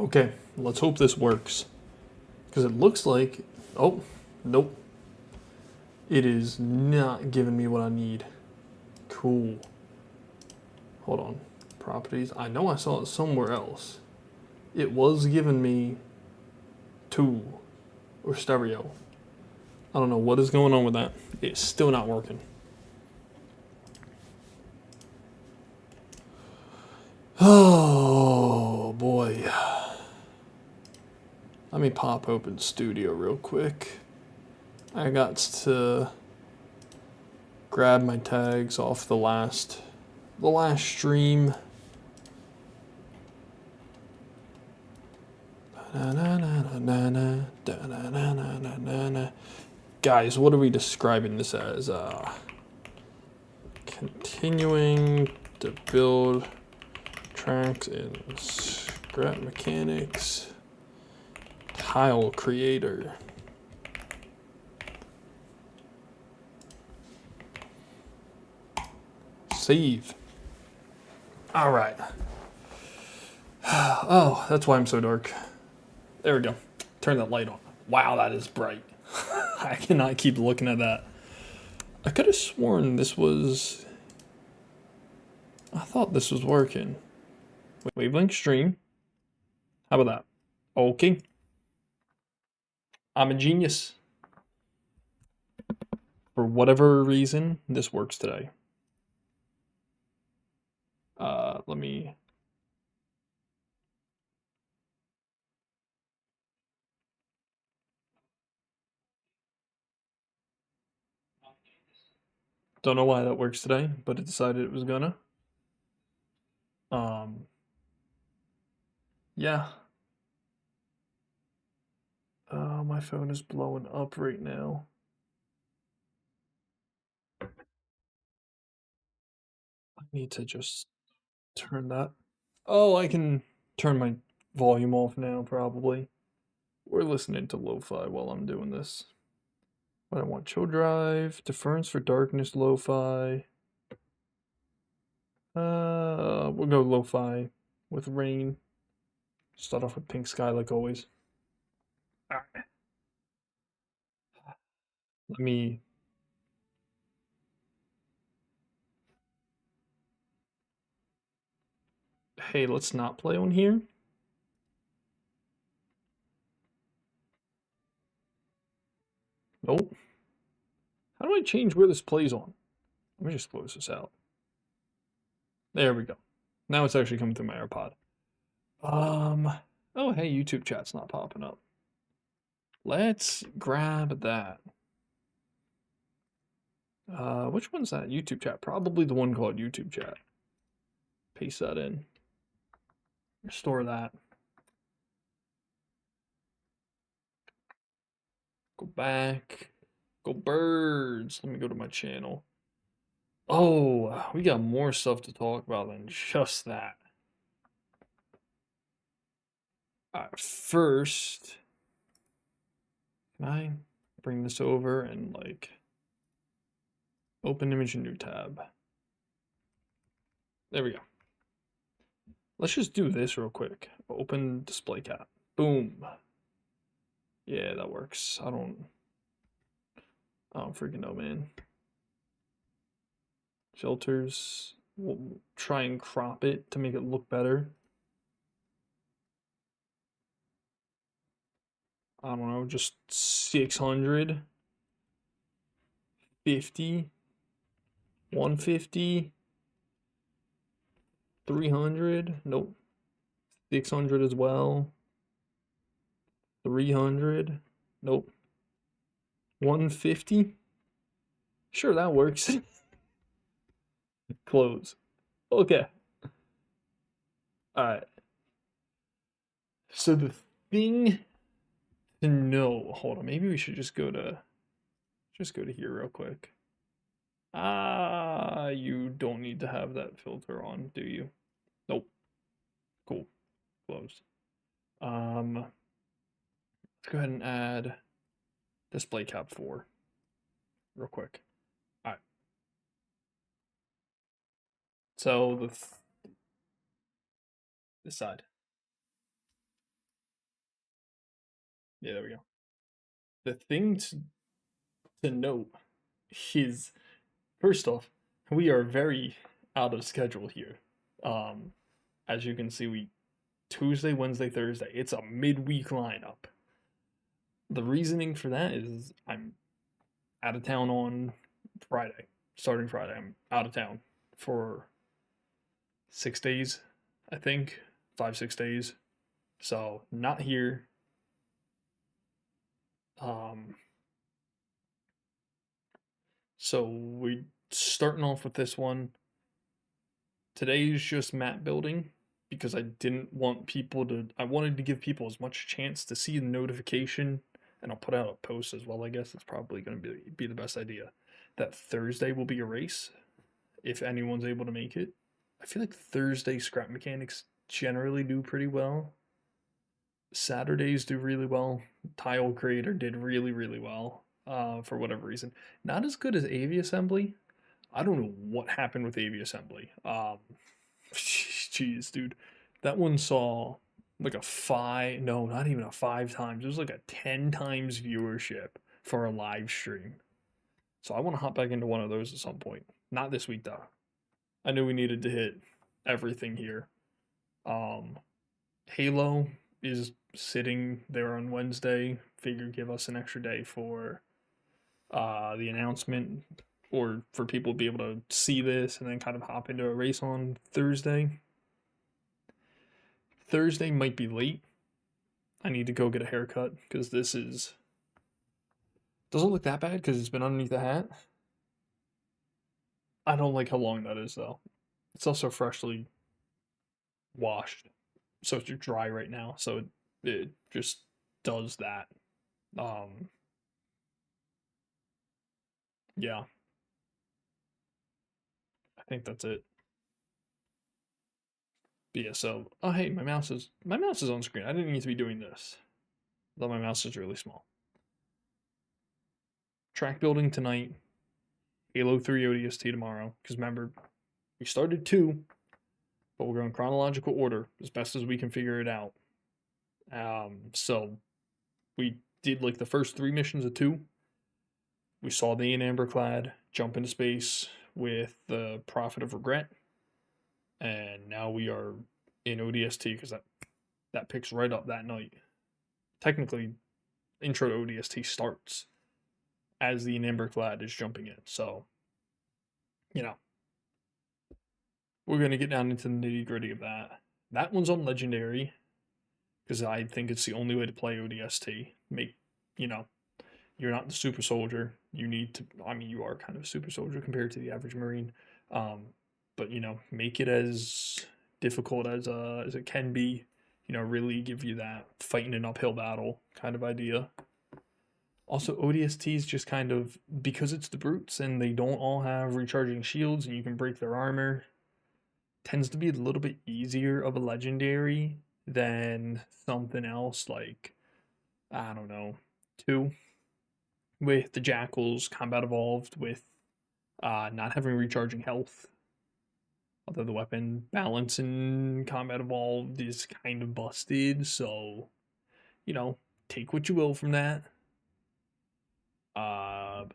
Okay, let's hope this works. Because it looks like. Oh, nope. It is not giving me what I need. Cool. Hold on. Properties. I know I saw it somewhere else. It was giving me tool or stereo. I don't know what is going on with that. It's still not working. Oh boy. Let me pop open Studio real quick. I got to grab my tags off the last stream. Guys, what are we describing this as? Continuing to build tracks in scrap mechanics. Tile creator. Save. All right. Oh, that's why I'm so dark. There we go. Turn that light on. Wow, that is bright. I cannot keep looking at that. I could have sworn this was... I thought this was working. Wavelength stream. How about that? Okay. I'm a genius. For whatever reason, this works today. Let me... Don't know why that works today, but it decided it was gonna. Yeah. My phone is blowing up right now. I need to just turn that. Oh, I can turn my volume off now, probably. We're listening to lo-fi while I'm doing this. What I want, chill drive, deference for darkness, lo-fi. We'll go lo-fi with rain. Start off with pink sky like always. Alright. Let me... Hey, let's not play on here. Nope. How do I change where this plays on? Let me just close this out. There we go. Now it's actually coming through my AirPod. Oh, hey, YouTube chat's not popping up. Let's grab that. Which one's that YouTube chat? Probably the one called YouTube chat. Paste that in. Restore that. Go back. Go birds. Let me go to my channel. Oh, we got more stuff to talk about than just that. First, can I bring this over and like open image in new tab? There we go. Let's just do this real quick. Open display cap. Boom. Yeah, that works. I don't freaking know, man. Filters. We'll try and crop it to make it look better. I don't know, just 600, 50, 150, 300. Nope. 600 as well. 300. Nope. 150. Sure, that works. Close. Okay. All right. So the thing to know, hold on, maybe we should just go to here real quick. You don't need to have that filter on, do you? Nope. Cool. Closed. Let's go ahead and add display cap 4 real quick. All right. So this side. Yeah, there we go. The thing to note is, first off, we are very out of schedule here. Um, as you can see, we Tuesday, Wednesday, Thursday. It's a midweek lineup. The reasoning for that is I'm out of town on Friday. Starting Friday, I'm out of town for 6 days, I think, 5, 6 days. So not here. Um, so we starting off with this one. Today's just map building because I didn't want people to. I wanted to give people as much chance to see the notification, and I'll put out a post as well. I guess it's probably going to be the best idea. That Thursday will be a race if anyone's able to make it. I feel like Thursday scrap mechanics generally do pretty well. Saturdays do really well. Tile Creator did really well for whatever reason. Not as good as AV Assembly. I don't know what happened with AV Assembly. Jeez, dude, that one saw like a five. No, not even a 5 times. It was like a 10 times viewership for a live stream. So I want to hop back into one of those at some point. Not this week though. I knew we needed to hit everything here. Um, Halo is sitting there on Wednesday. Figure give us an extra day for the announcement or for people to be able to see this and then kind of hop into a race on Thursday. Thursday might be late. I need to go get a haircut because this is doesn't look that bad because it's been underneath the hat. I don't like how long that is though. It's also freshly washed, so it's dry right now. So it just does that. Um, yeah, I think that's it. But yeah, so oh hey, my mouse is on screen. I didn't need to be doing this. Though my mouse is really small. Track building tonight. Halo 3 ODST tomorrow. Because remember, we started 2, but we're going chronological order as best as we can figure it out. So we did like the first 3 missions of 2. We saw the Amberclad jump into space with the Prophet of Regret, and now we are in ODST because that picks right up that night. Technically, intro to ODST starts as the Amberclad is jumping in. So, you know, we're gonna get down into the nitty gritty of that. That one's on Legendary because I think it's the only way to play ODST. You know, you're not the super soldier. You need to. I mean, you are kind of a super soldier compared to the average Marine. But make it as difficult as it can be. Really give you that fighting an uphill battle kind of idea. Also, ODST is just kind of because it's the brutes and they don't all have recharging shields and you can break their armor. Tends to be a little bit easier of a legendary than something else like I don't know 2 with the Jackals combat evolved with not having recharging health. Although the weapon balance in combat evolved is kind of busted, so you know take what you will from that.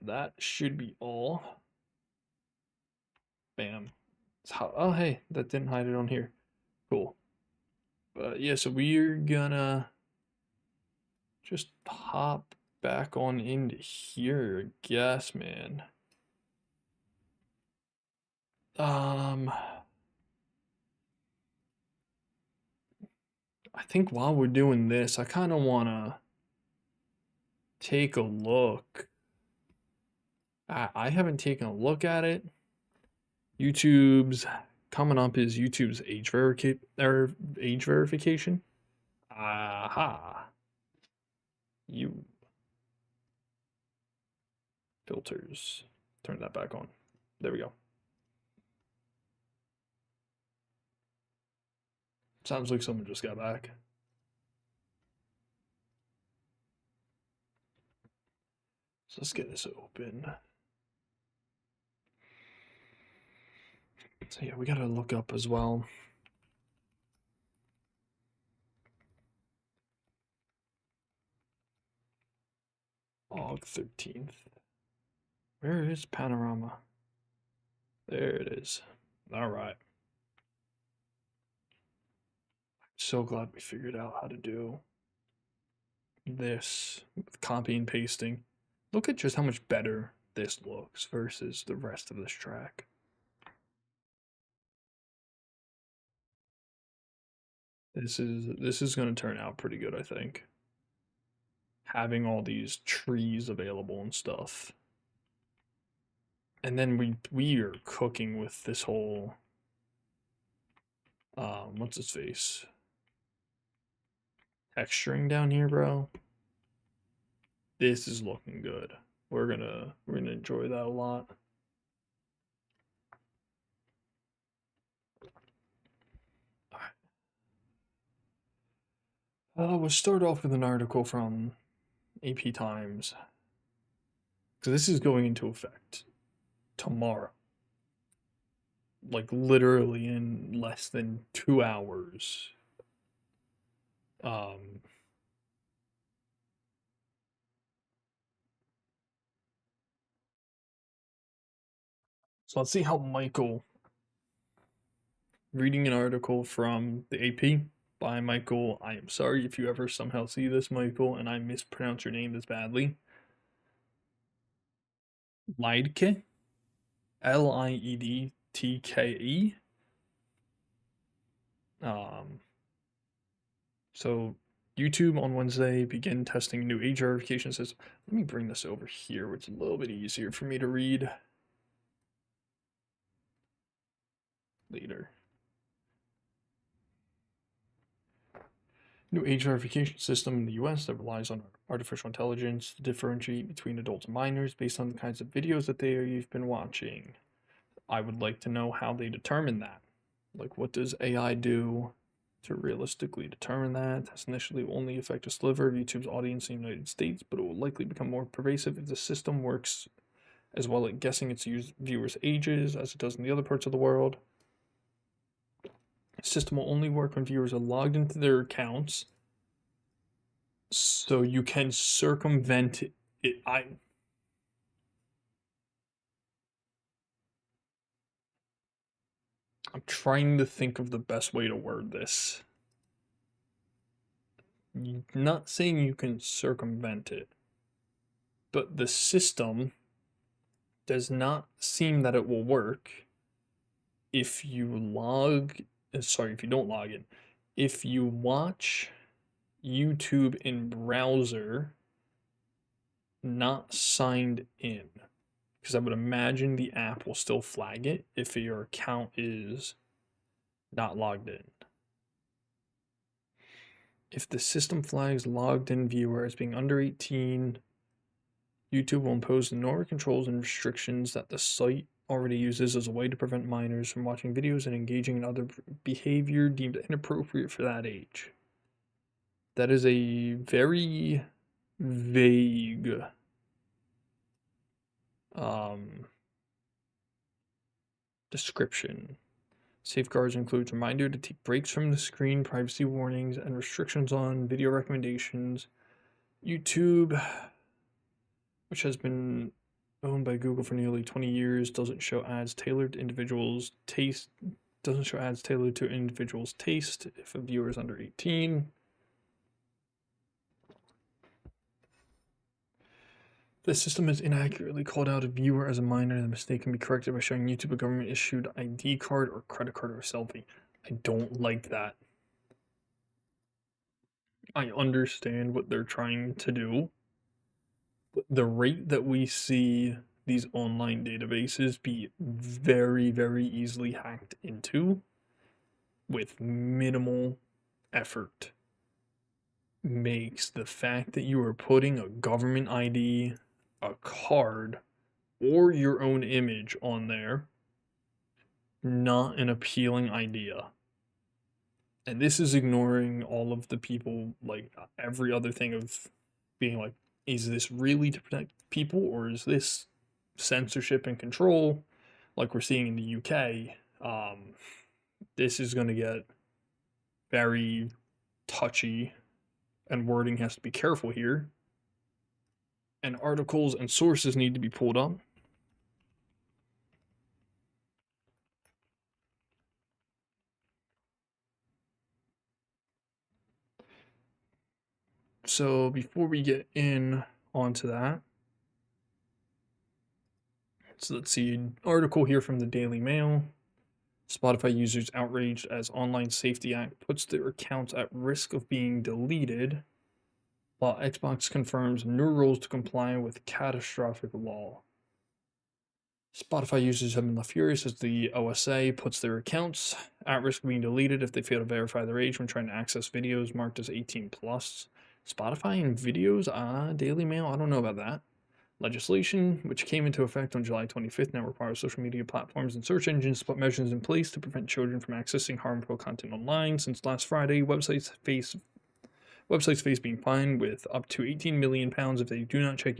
That should be all. Bam. Oh hey, that didn't hide it on here. Cool. But yeah, so we're gonna just hop back on into here, I guess, man. I think while we're doing this, I kind of want to take a look. I haven't taken a look at it. YouTube's coming up is YouTube's age verification. Aha. You filters. Turn that back on. There we go. Sounds like someone just got back. So let's get this open. So yeah, we gotta look up as well. August 13th. Where is Panorama? There it is. All right. So glad we figured out how to do this with copy and pasting. Look at just how much better this looks versus the rest of this track. This is going to turn out pretty good, I think. Having all these trees available and stuff. And then we are cooking with this whole what's his face? Texturing down here, bro. This is looking good. We're gonna enjoy that a lot. We'll start off with an article from AP Times. So this is going into effect tomorrow. Like literally in less than 2 hours. So let's see how Michael, reading an article from the AP by Michael. I am sorry if you ever somehow see this, Michael, and I mispronounce your name this badly. Liedtke, Liedtke. So YouTube on Wednesday began testing a new age verification system. Let me bring this over here, which is a little bit easier for me to read later. New age verification system in the US that relies on artificial intelligence to differentiate between adults and minors based on the kinds of videos that you've been watching. I would like to know how they determine that. Like, what does AI do to realistically determine that? This initially will only affect a sliver of YouTube's audience in the United States, but it will likely become more pervasive if the system works as well at guessing its viewers' ages as it does in the other parts of the world. The system will only work when viewers are logged into their accounts, so you can circumvent it. I'm trying to think of the best way to word this. Not saying you can circumvent it, but the system does not seem that it will work if you if you don't log in. If you watch YouTube in browser not signed in, because I would imagine the app will still flag it if your account is not logged in. If the system flags logged in viewer as being under 18, YouTube will impose the normal controls and restrictions that the site already uses as a way to prevent minors from watching videos and engaging in other behavior deemed inappropriate for that age. That is a very vague description. Safeguards include reminder to take breaks from the screen, privacy warnings, and restrictions on video recommendations. YouTube, which has been owned by Google for nearly 20 years, doesn't show ads tailored to individuals' taste. Doesn't show ads tailored to individuals' taste if a viewer is under 18. The system has inaccurately called out a viewer as a minor. The mistake can be corrected by showing YouTube a government-issued ID card or credit card or selfie. I don't like that. I understand what they're trying to do, but the rate that we see these online databases be very, very easily hacked into with minimal effort makes the fact that you are putting a government ID, a card, or your own image on there not an appealing idea. And this is ignoring all of the people, like every other thing of being like, is this really to protect people or is this censorship and control like we're seeing in the UK? This is going to get very touchy and wording has to be careful here. and articles and sources need to be pulled up. So before we get in onto that, so let's see an article here from the Daily Mail. Spotify users outraged as Online Safety Act puts their accounts at risk of being deleted, while Xbox confirms new rules to comply with catastrophic law. Spotify users have been left furious as the OSA puts their accounts at risk of being deleted if they fail to verify their age when trying to access videos marked as 18 plus. Spotify and videos? Daily Mail? I don't know about that. Legislation, which came into effect on July 25th, now requires social media platforms and search engines to put measures in place to prevent children from accessing harmful content online. Since last Friday, websites face being fined with up to £18 million if they do not check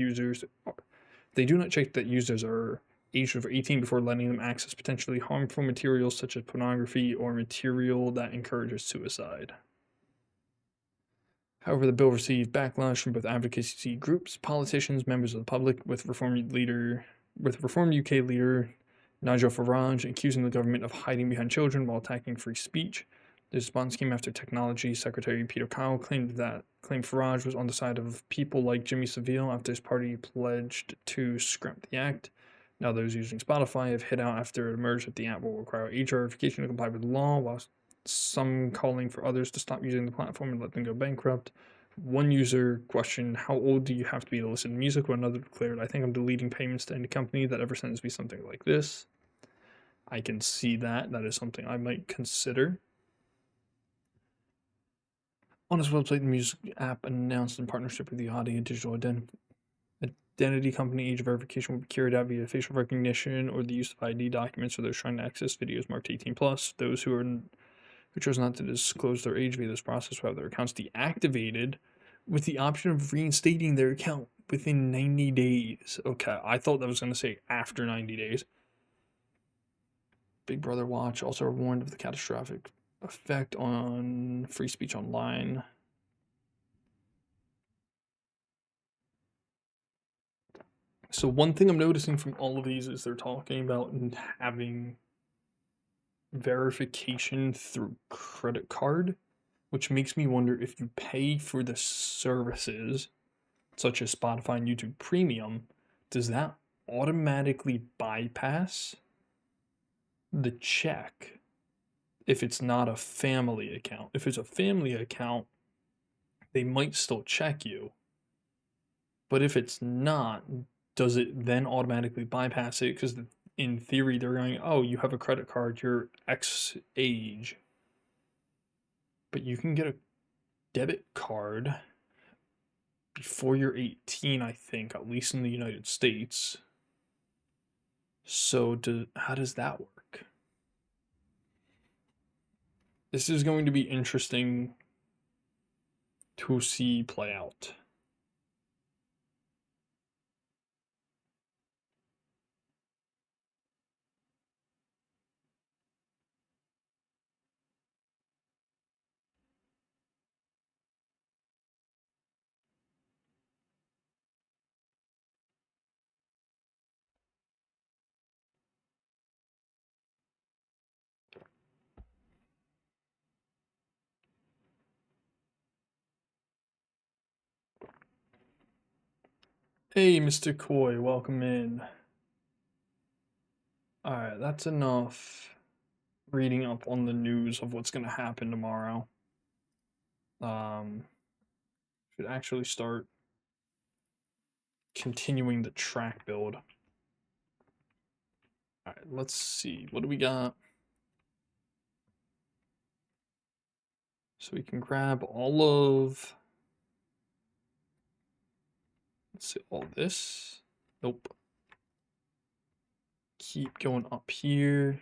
that users are aged over 18 before letting them access potentially harmful materials such as pornography or material that encourages suicide. However, the bill received backlash from both advocacy groups, politicians, members of the public, with Reform UK leader Nigel Farage accusing the government of hiding behind children while attacking free speech. The response came after Technology Secretary Peter Kyle claimed Farage was on the side of people like Jimmy Savile after his party pledged to scrap the act. Now those using Spotify have hit out after it emerged that the app will require age verification to comply with the law, while some calling for others to stop using the platform and let them go bankrupt. One user questioned, how old do you have to be to listen to music? While another declared, I think I'm deleting payments to any company that ever sends me something like this. I can see that. That is something I might consider. On his website, the music app announced in partnership with the audio digital identity company, age verification will be carried out via facial recognition or the use of ID documents for those trying to access videos marked 18 plus. Those who chose not to disclose their age via this process will have their accounts deactivated with the option of reinstating their account within 90 days. Okay, I thought that was going to say after 90 days. Big Brother Watch also warned of the catastrophic effect on free speech online. So one thing I'm noticing from all of these is they're talking about having verification through credit card, which makes me wonder if you pay for the services such as Spotify and YouTube Premium, does that automatically bypass the check if it's not a family account? If it's a family account, they might still check you. But if it's not, does it then automatically bypass it? Because in theory, they're going, oh, you have a credit card, you're X age. But you can get a debit card before you're 18, I think, at least in the United States. So how does that work? This is going to be interesting to see play out. Hey, Mr. Coy, welcome in. Alright, that's enough reading up on the news of what's going to happen tomorrow. Should actually start continuing the track build. Alright, let's see. What do we got? So we can grab all of... Let's see, all this. Nope. Keep going up here.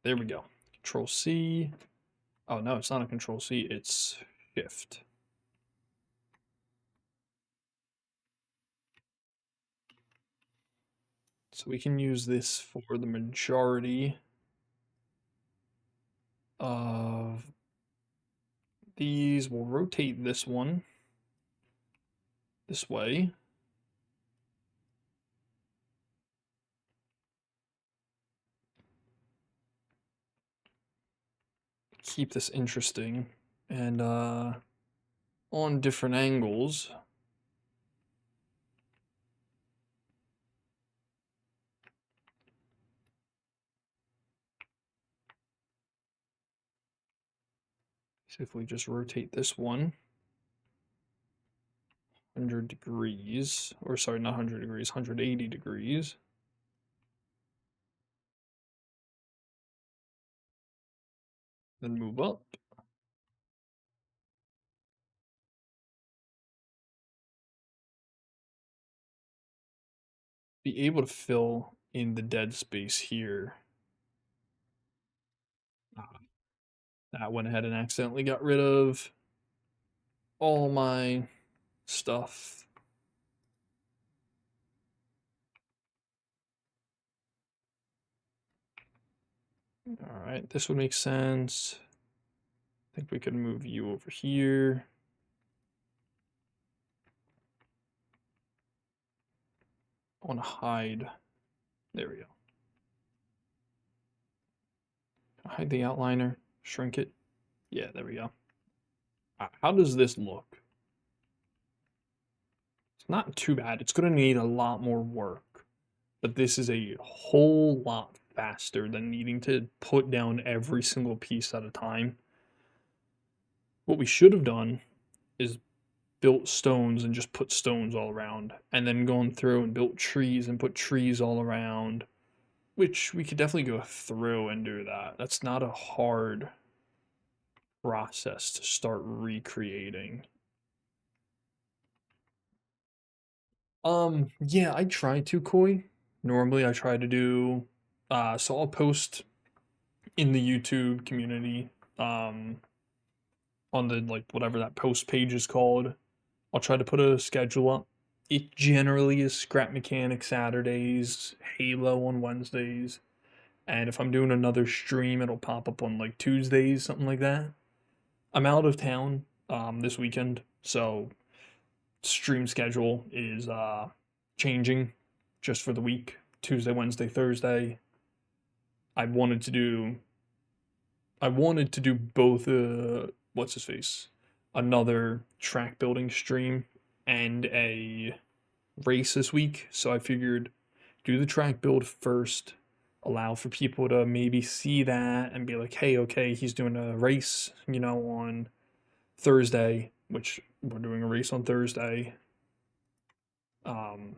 There we go. Control C. Oh, no, it's not a Control C, it's Shift. So we can use this for the majority of these, we'll rotate this one this way. Keep this interesting. And on different angles. So if we just rotate this one 100 degrees, or sorry, not 100 degrees, 180 degrees. Then move up. Be able to fill in the dead space here. That went ahead and accidentally got rid of all my stuff. All right, this would make sense. I think we could move you over here. I want to hide. There we go. Hide the outliner, shrink it. Yeah, there we go. How does this look? It's not too bad. It's going to need a lot more work, but this is a whole lot faster than needing to put down every single piece at a time. What we should have done is built stones and just put stones all around, and then gone through and built trees and put trees all around, which we could definitely go through and do that. That's not a hard process to start recreating. Yeah, I try to, Koi. Normally I try to do so I'll post in the YouTube community, on the like whatever that post page is called. I'll try to put a schedule up. It generally is Scrap Mechanic Saturdays, Halo on Wednesdays, and if I'm doing another stream, it'll pop up on like Tuesdays, something like that. I'm out of town this weekend, so stream schedule is changing just for the week. Tuesday, Wednesday, Thursday. I wanted to do I wanted to do both what's his face? Another track building stream and a race this week. So I figured do the track build first, allow for people to maybe see that and be like, hey, okay, he's doing a race, on Thursday, which we're doing a race on Thursday. Because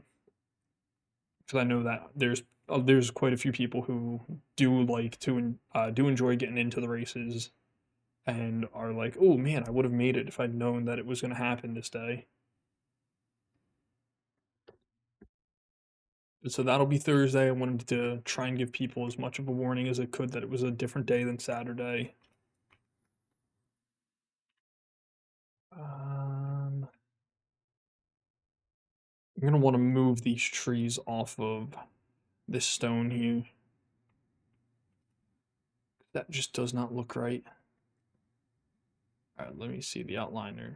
I know that there's quite a few people who do like to do enjoy getting into the races and are like, oh man, I would have made it if I'd known that it was going to happen this day. So that'll be Thursday. I wanted to try and give people as much of a warning as I could that it was a different day than Saturday. I'm going to want to move these trees off of this stone here. That just does not look right. All right, let me see the outliner.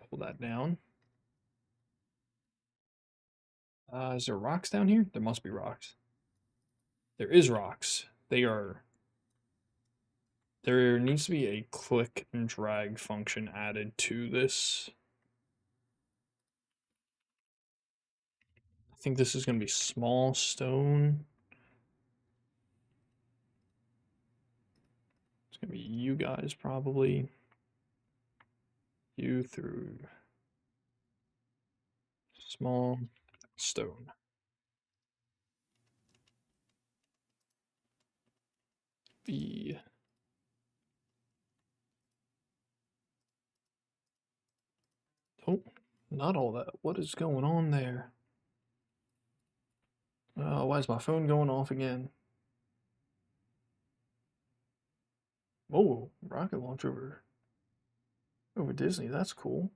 Pull that down. Is there rocks down here? There must be rocks. There is rocks. There needs to be a click and drag function added to this. I think this is going to be small stone. It's going to be you guys probably. You through small stone. The Oh, not all that. What is going on there? Why is my phone going off again? Whoa, rocket launch over Disney. That's cool.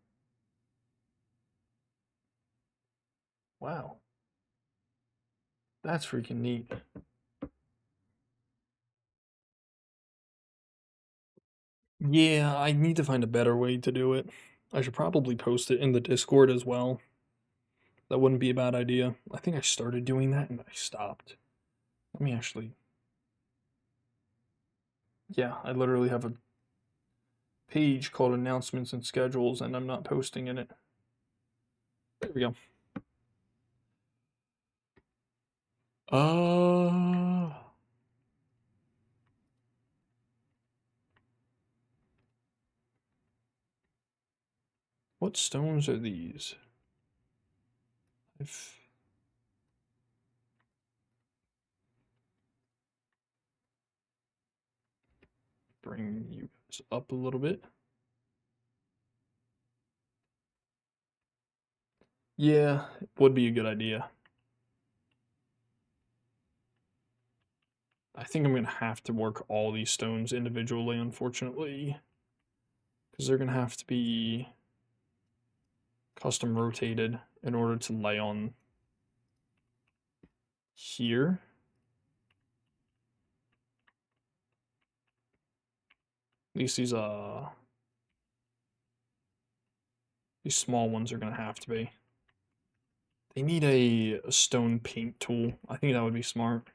Wow. That's freaking neat. Yeah, I need to find a better way to do it. I should probably post it in the Discord as well. That wouldn't be a bad idea. I think I started doing that and I stopped. Let me actually. Yeah, I literally have a page called announcements and schedules and I'm not posting in it. There we go. Uh, what stones are these? I've bring you guys up a little bit. Yeah, it would be a good idea. I think I'm gonna have to work all these stones individually, unfortunately, because they're gonna have to be custom rotated in order to lay on here. At least these small ones are gonna have to be. They need a stone paint tool. I think that would be smart.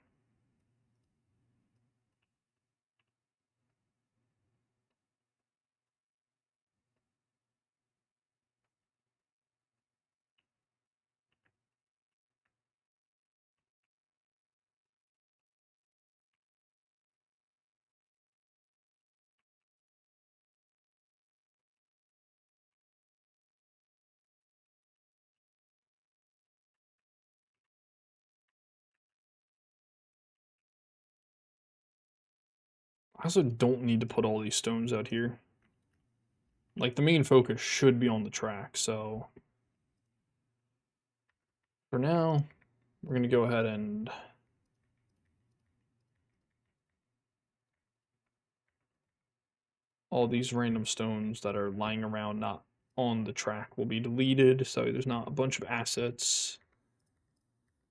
I also don't need to put all these stones out here. Like, the main focus should be on the track, so for now, we're gonna go ahead and all these random stones that are lying around not on the track will be deleted, so there's not a bunch of assets,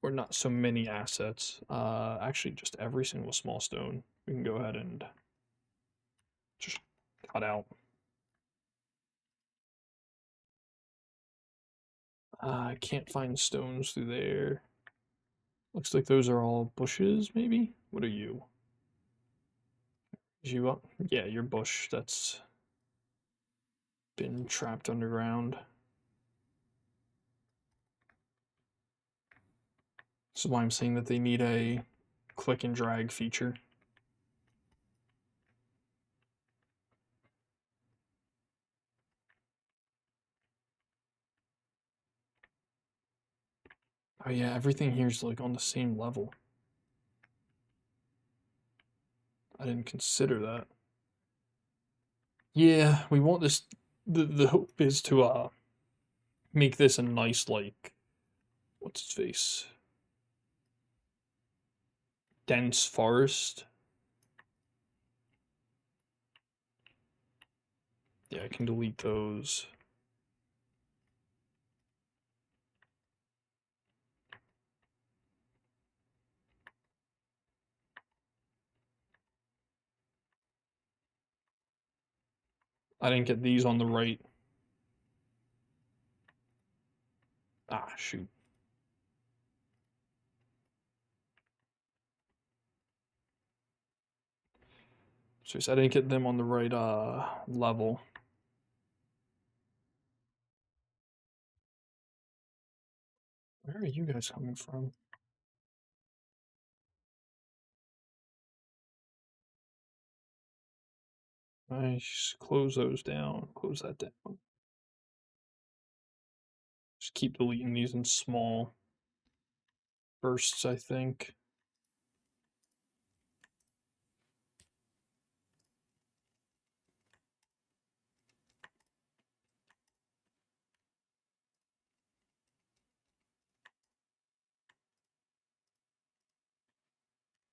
or not so many assets. Actually, just every single small stone we can go ahead and just cut out. I can't find stones through there. Looks like those are all bushes, maybe? What are you? Is you up? Yeah, you're bush that's been trapped underground. This is why I'm saying that they need a click and drag feature. Oh yeah, everything here's like on the same level. I didn't consider that. Yeah, we want this. The hope is to make this a nice, like, what's its face, dense forest. Yeah, I can delete those. I didn't get these on the right. Ah, shoot. So I didn't get them on the right level. Where are you guys coming from? Nice. Close those down. Close that down. Just keep deleting these in small bursts, I think.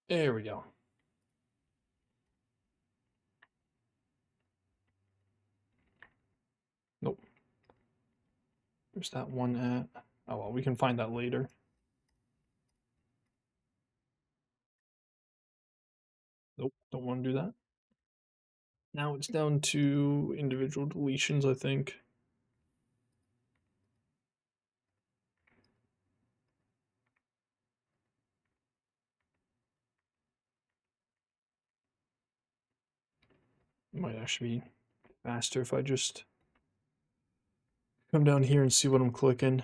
There we go. Nope. Where's that one at? Oh well, we can find that later. Nope, don't want to do that. Now it's down to individual deletions, I think. It might actually be faster if I just come down here and see what I'm clicking.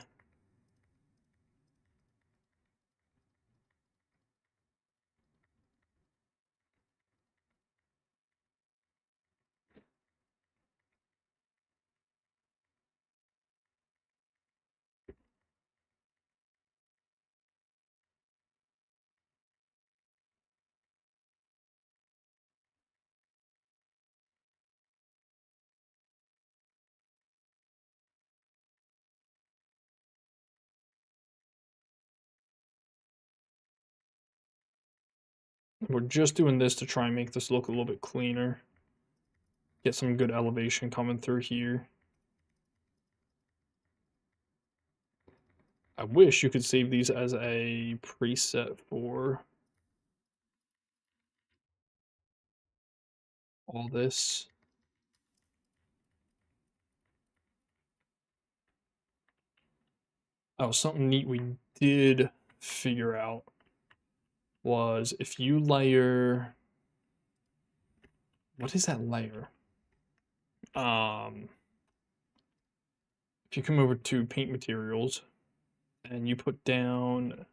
We're just doing this to try and make this look a little bit cleaner. Get some good elevation coming through here. I wish you could save these as a preset for all this. Oh, something neat we did figure out was if you layer, what is that layer? If you come over to paint materials and you put down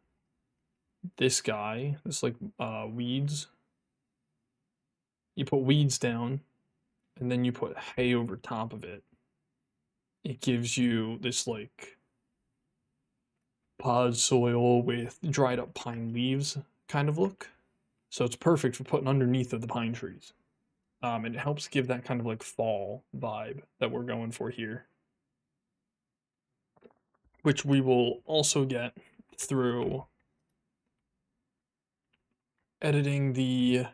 this guy, this like weeds, you put weeds down and then you put hay over top of it. It gives you this like pod soil with dried up pine leaves kind of look. So it's perfect for putting underneath of the pine trees. And it helps give that kind of like fall vibe that we're going for here, which we will also get through editing the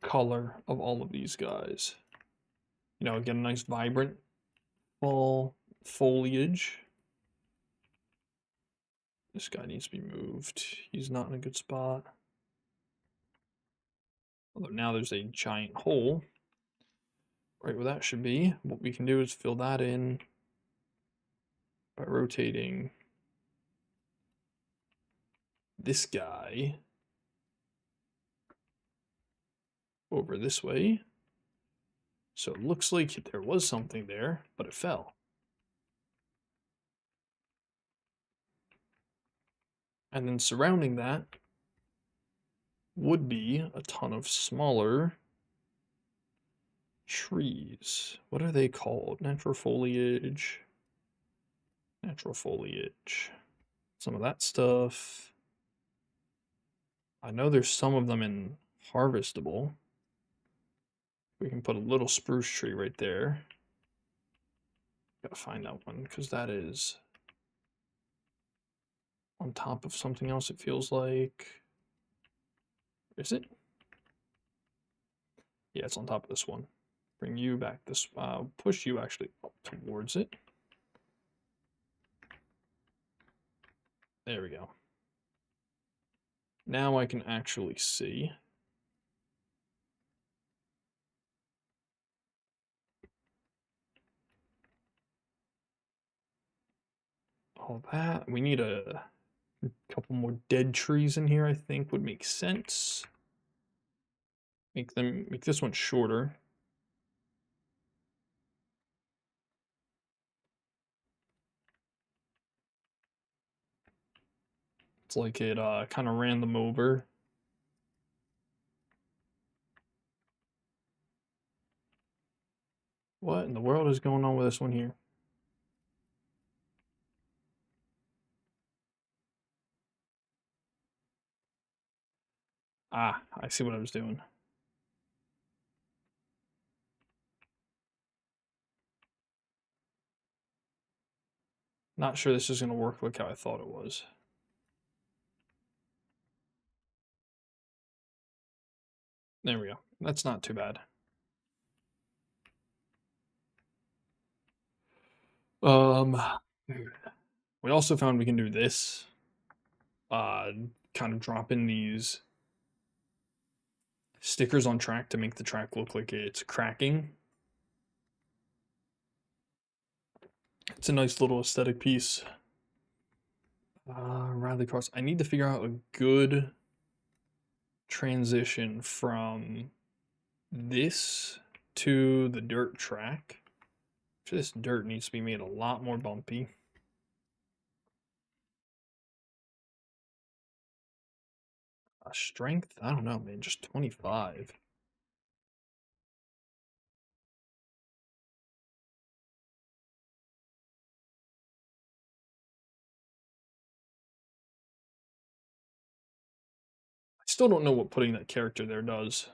color of all of these guys. You know, get a nice vibrant fall foliage. This guy needs to be moved. He's not in a good spot. Although now there's a giant hole right where that should be. What we can do is fill that in by rotating this guy over this way. So it looks like there was something there, but it fell. And then surrounding that would be a ton of smaller trees. What are they called? Natural foliage. Natural foliage. Some of that stuff. I know there's some of them in harvestable. We can put a little spruce tree right there. Gotta find that one because that is on top of something else, it feels like. Is it? Yeah, it's on top of this one. Bring you back this, push you actually up towards it. There we go. Now I can actually see. All that. We need a couple more dead trees in here, I think would make sense. Make this one shorter. It's like it kind of ran them over. What in the world is going on with this one here? Ah, I see what I was doing. Not sure this is going to work like how I thought it was. There we go. That's not too bad. We also found we can do this. Kind of drop in these stickers on track to make the track look like it's cracking. It's a nice little aesthetic piece. Rallycross. I need to figure out a good transition from this to the dirt track. This dirt needs to be made a lot more bumpy. Strength? I don't know, man. Just 25. I still don't know what putting that character there does.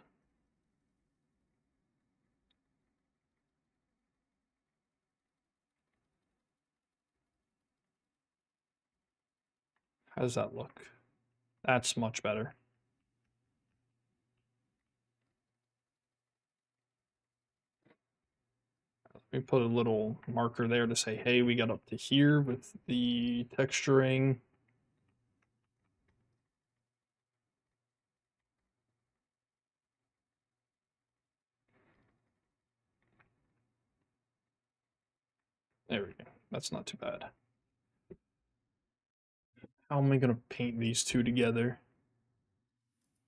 How does that look? That's much better. Let me put a little marker there to say, hey, we got up to here with the texturing. There we go. That's not too bad. How am I going to paint these two together?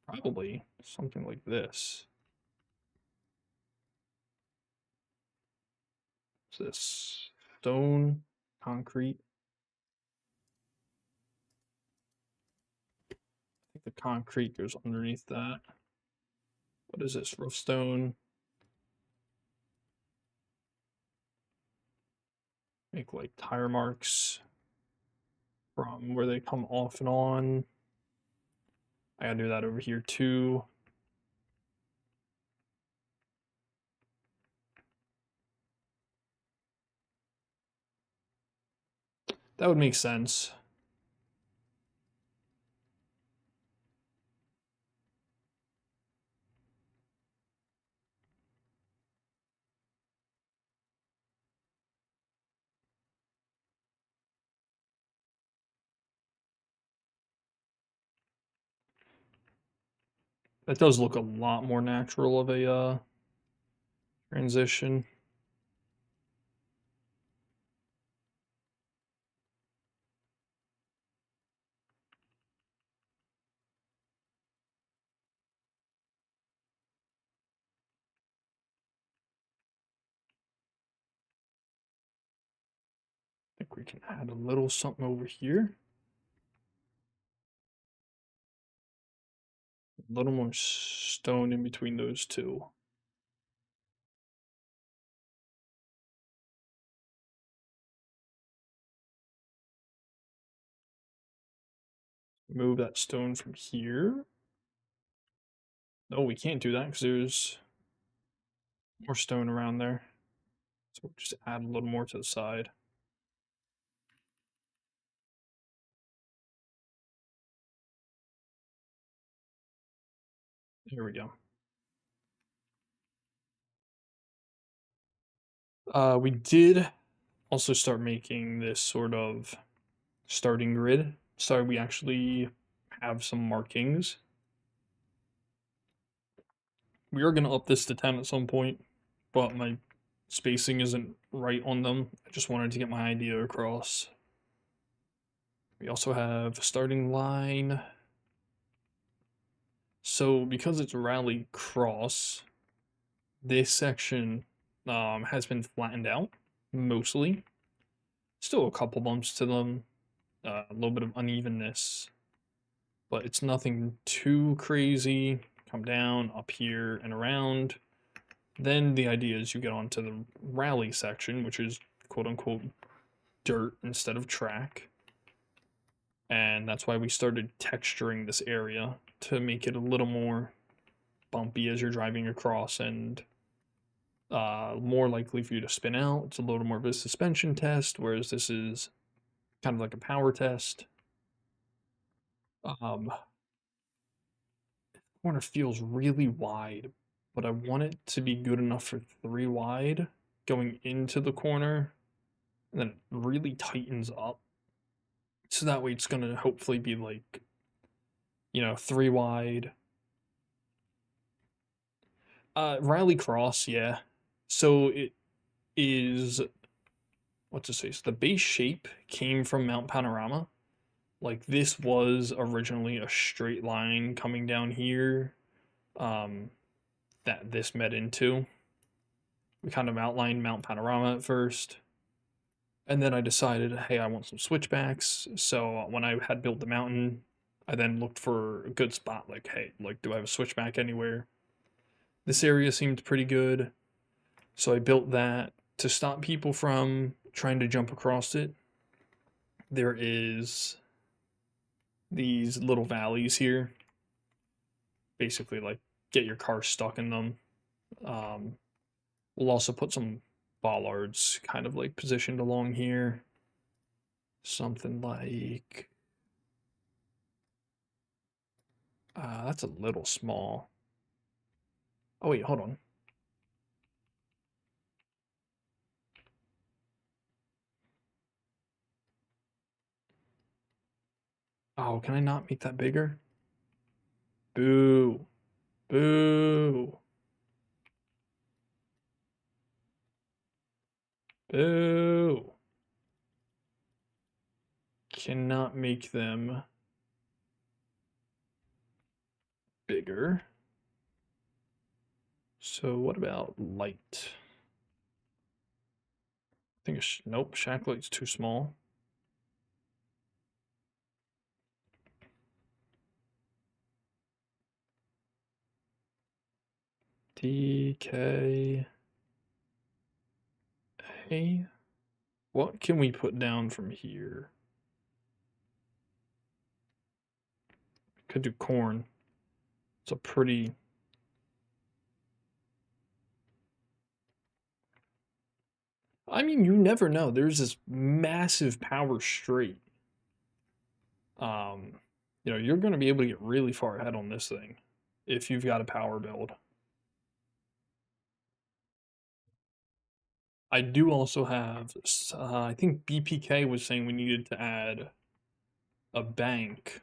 Probably something like this. What's this? Stone, concrete. I think the concrete goes underneath that. What is this? Rough stone. Make like tire marks from where they come off and on. I gotta do that over here too. That would make sense. That does look a lot more natural of a transition. I think we can add a little something over here. A little more stone in between those two. Move that stone from here. No, we can't do that because there's more stone around there. So we'll just add a little more to the side. Here we go. We did also start making this sort of starting grid. So we actually have some markings. We are going to up this to 10 at some point, but my spacing isn't right on them. I just wanted to get my idea across. We also have a starting line. So because it's rally cross, this section has been flattened out mostly. Still a couple bumps to them, a little bit of unevenness, but it's nothing too crazy. Come down, up here, and around. Then the idea is you get onto the rally section, which is quote unquote dirt instead of track. And that's why we started texturing this area to make it a little more bumpy as you're driving across and more likely for you to spin out. It's a little more of a suspension test, whereas this is kind of like a power test. Corner feels really wide, but I want it to be good enough for 3 wide going into the corner, and then it really tightens up. So that way it's going to hopefully be like, 3 wide, Riley Cross, yeah. So it is, what's it say? So the base shape came from Mount Panorama. Like this was originally a straight line coming down here, um, that this met into. We kind of outlined Mount Panorama at first, and then I decided, hey, I want some switchbacks. So when I had built the mountain, I then looked for a good spot. Like, hey, like, do I have a switchback anywhere? This area seemed pretty good, so I built that to stop people from trying to jump across it. There is these little valleys here, basically like get your car stuck in them. Um, we'll also put some bollards kind of like positioned along here. Something like that's a little small. Oh wait, hold on. Oh, can I not make that bigger? Boo. Boo. Boo. Cannot make them bigger. So what about light? I think it's, nope, shack light's too small. DK. Hey, what can we put down from here? Could do corn. It's a pretty. I mean, you never know. There's this massive power straight. Um, you're going to be able to get really far ahead on this thing if you've got a power build. I do also have, I think BPK was saying we needed to add a bank.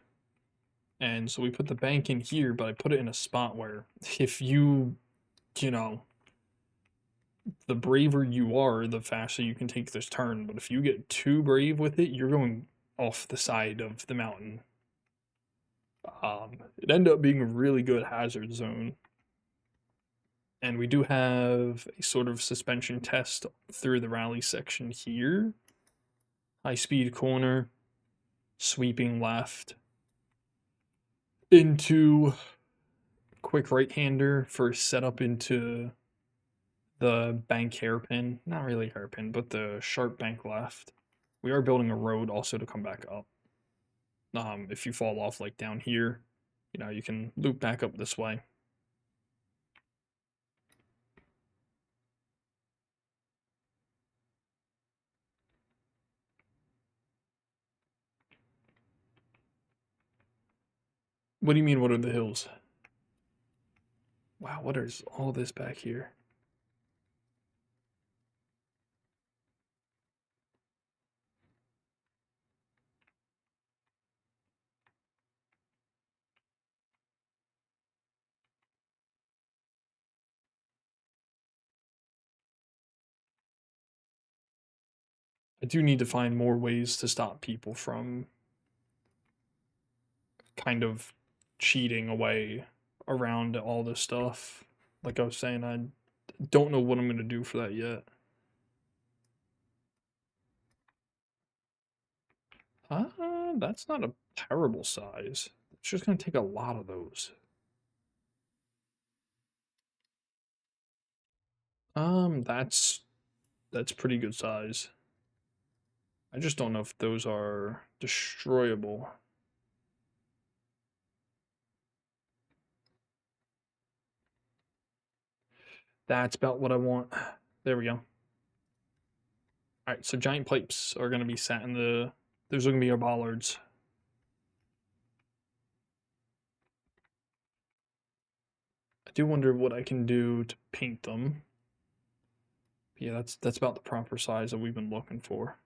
And so we put the bank in here, but I put it in a spot where if you know, the braver you are, the faster you can take this turn. But if you get too brave with it, you're going off the side of the mountain. It ended up being a really good hazard zone. And we do have a sort of suspension test through the rally section here. High speed corner, sweeping left into quick right hander for setup into the bank hairpin. Not really hairpin, but the sharp bank left. We are building a road also to come back up. If you fall off like down here, you can loop back up this way. What do you mean, what are the hills? Wow, what is all this back here? I do need to find more ways to stop people from kind of cheating away around all this stuff. Like I was saying, I don't know what I'm going to do for that yet. That's not a terrible size. It's just going to take a lot of those. That's pretty good size. I just don't know if those are destroyable. That's about what I want. There we go. All right, so giant pipes are going to be sat in the. Those are going to be our bollards. I do wonder what I can do to paint them. Yeah, that's about the proper size that we've been looking for.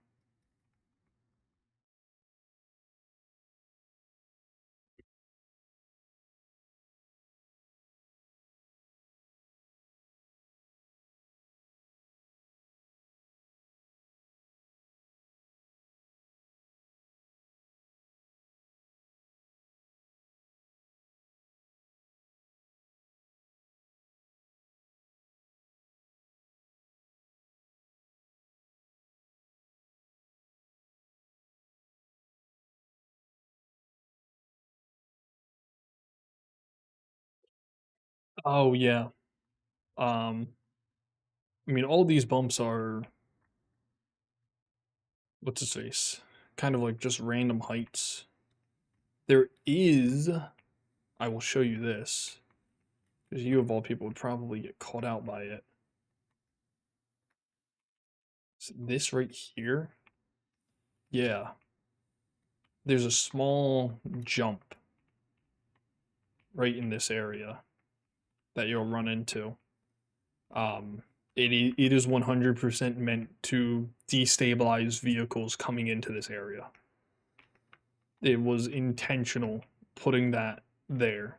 Oh yeah. Um, I mean, all these bumps are what's his face? Kind of like just random heights. There is, I will show you this, because you of all people would probably get caught out by it. So this right here, yeah, there's a small jump right in this area that you'll run into. Um, it is 100% meant to destabilize vehicles coming into this area. It was intentional putting that there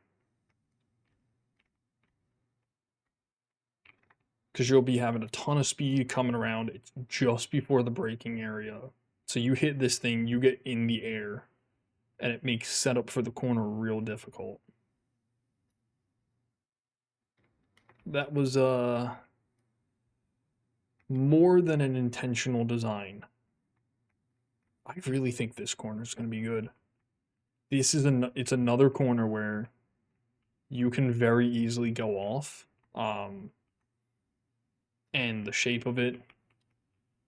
because you'll be having a ton of speed coming around. It's just before the braking area. So you hit this thing, you get in the air, and it makes setup for the corner real difficult. That was more than an intentional design. I really think this corner is going to be good. This is it's another corner where you can very easily go off. And the shape of it,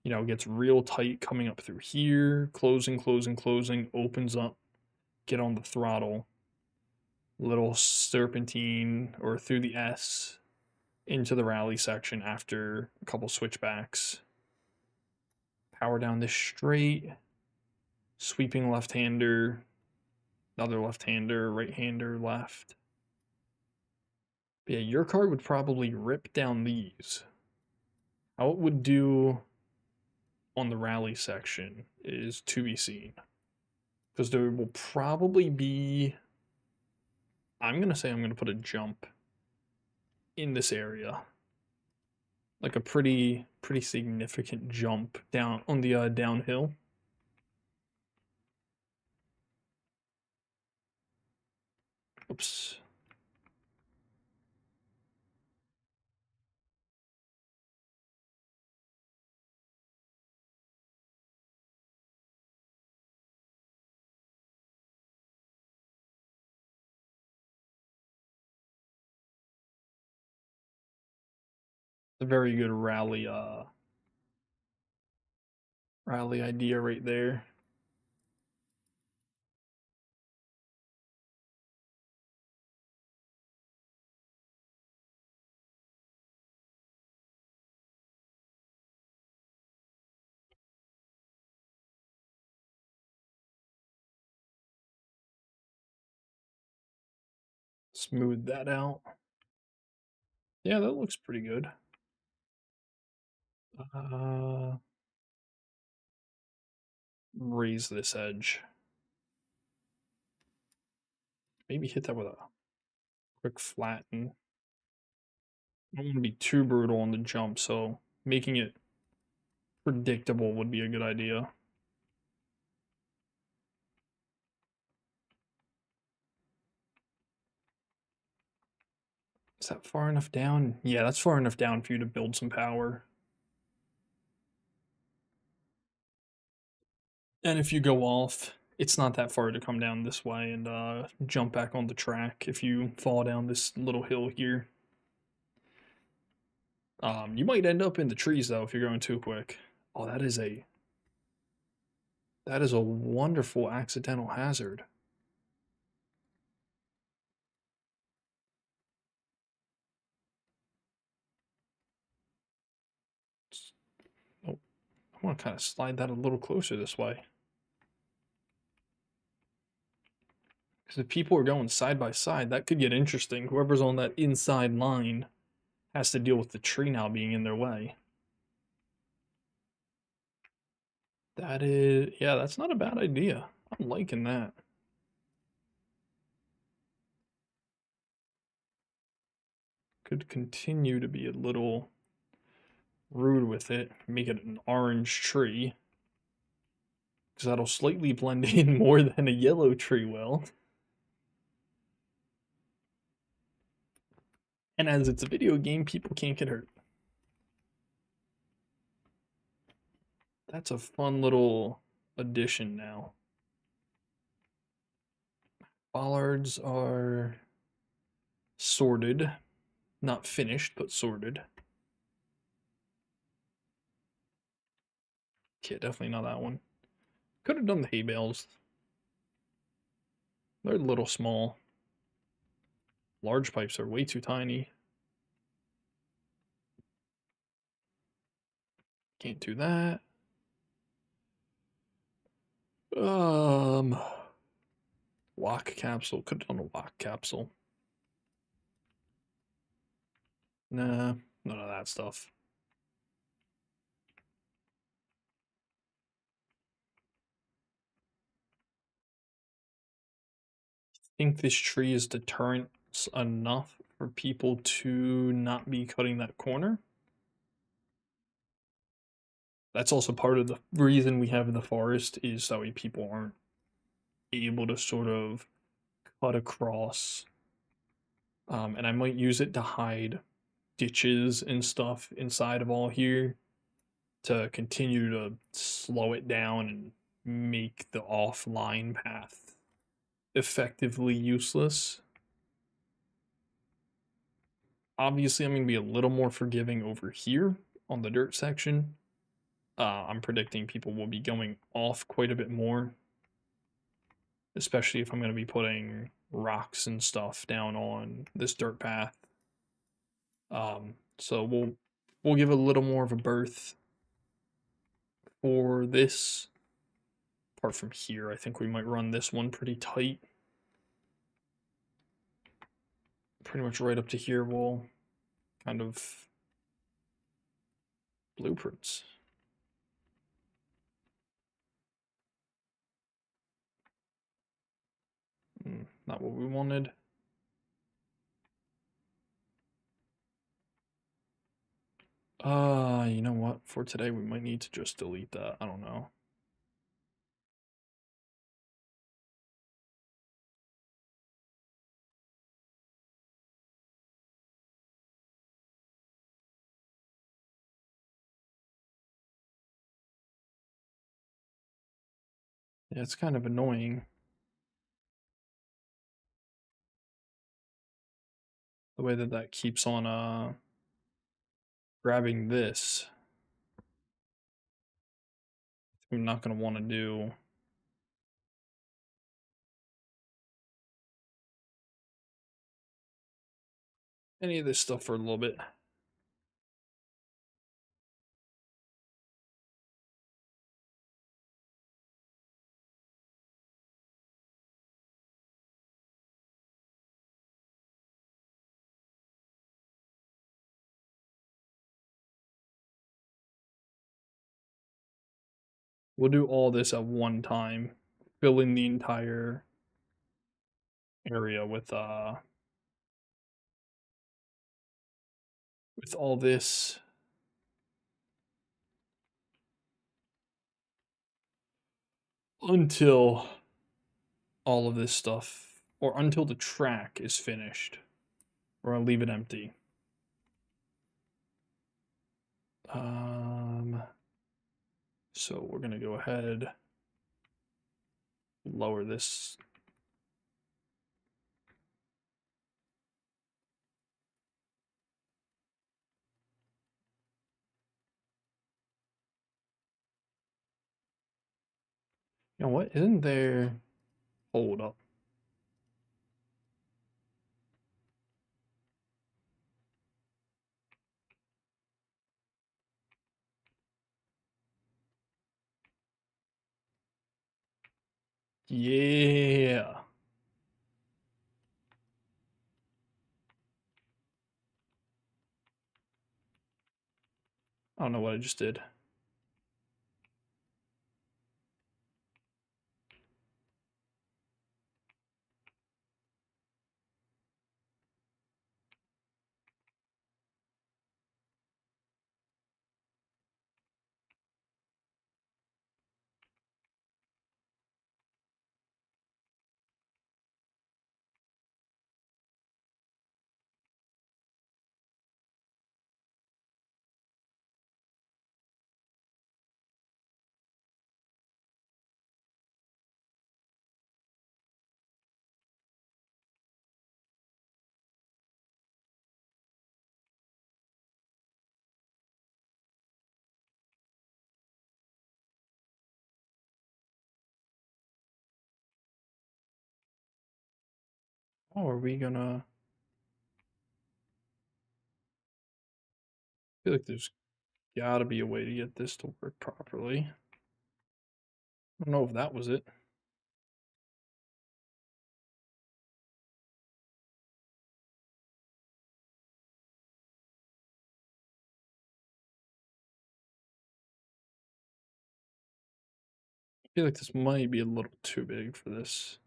gets real tight coming up through here, closing, closing, closing, opens up, get on the throttle, little serpentine or through the S into the rally section after a couple switchbacks. Power down this straight, sweeping left-hander, another left-hander, right-hander, left. But yeah, your car would probably rip down these. How it would do on the rally section is to be seen. Because there will probably be, I'm going to say I'm going to put a jump in this area. Like a pretty significant jump down on the downhill. Oops. A very good rally idea right there. Smooth that out. Yeah, that looks pretty good. Uh, Raise this edge. Maybe hit that with a quick flatten. I don't want to be too brutal on the jump, so making it predictable would be a good idea. Is that far enough down? Yeah, that's far enough down for you to build some power. And if you go off, it's not that far to come down this way and jump back on the track if you fall down this little hill here. You might end up in the trees though if you're going too quick. Oh, that is a wonderful accidental hazard. Oh, I want to kind of slide that a little closer this way. Because if people are going side by side, that could get interesting. Whoever's on that inside line has to deal with the tree now being in their way. That is, yeah, that's not a bad idea. I'm liking that. Could continue to be a little rude with it. Make it an orange tree. Because that'll slightly blend in more than a yellow tree will. And as it's a video game, people can't get hurt. That's a fun little addition now. Bollards are sorted. Not finished, but sorted. Yeah, definitely not that one. Could have done the hay bales. They're a little small. Large pipes are way too tiny. Can't do that. Um, Lock capsule. Could have done a lock capsule. Nah, none of that stuff. Think this tree is deterrent enough for people to not be cutting that corner. That's also part of the reason we have the forest is that way people aren't able to sort of cut across. And I might use it to hide ditches and stuff inside of all here to continue to slow it down and make the offline path effectively useless. Obviously, I'm going to be a little more forgiving over here on the dirt section. I'm predicting people will be going off quite a bit more, especially if I'm going to be putting rocks and stuff down on this dirt path. So we'll give a little more of a berth for this. Apart from here, I think we might run this one pretty tight. Pretty much right up to here, we'll kind of blueprints. Not what we wanted. You know what? For today, we might need to just delete that. I don't know. Yeah, it's kind of annoying the way that that keeps on grabbing this. I'm not going to want to do any of this stuff for a little bit. We'll do all this at one time, filling the entire area with all this. Until all of this stuff, or until the track is finished, or I'll leave it empty. So we're gonna go ahead, lower this. You know what? Isn't there? Hold up. Yeah. I don't know what I just did. How are we gonna... I feel like there's gotta be a way to get this to work properly. I don't know if that was it. I feel like this might be a little too big for this.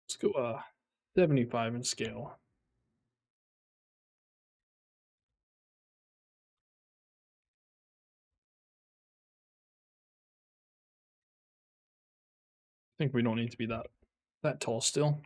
Let's go 75 in scale. I think we don't need to be that tall still.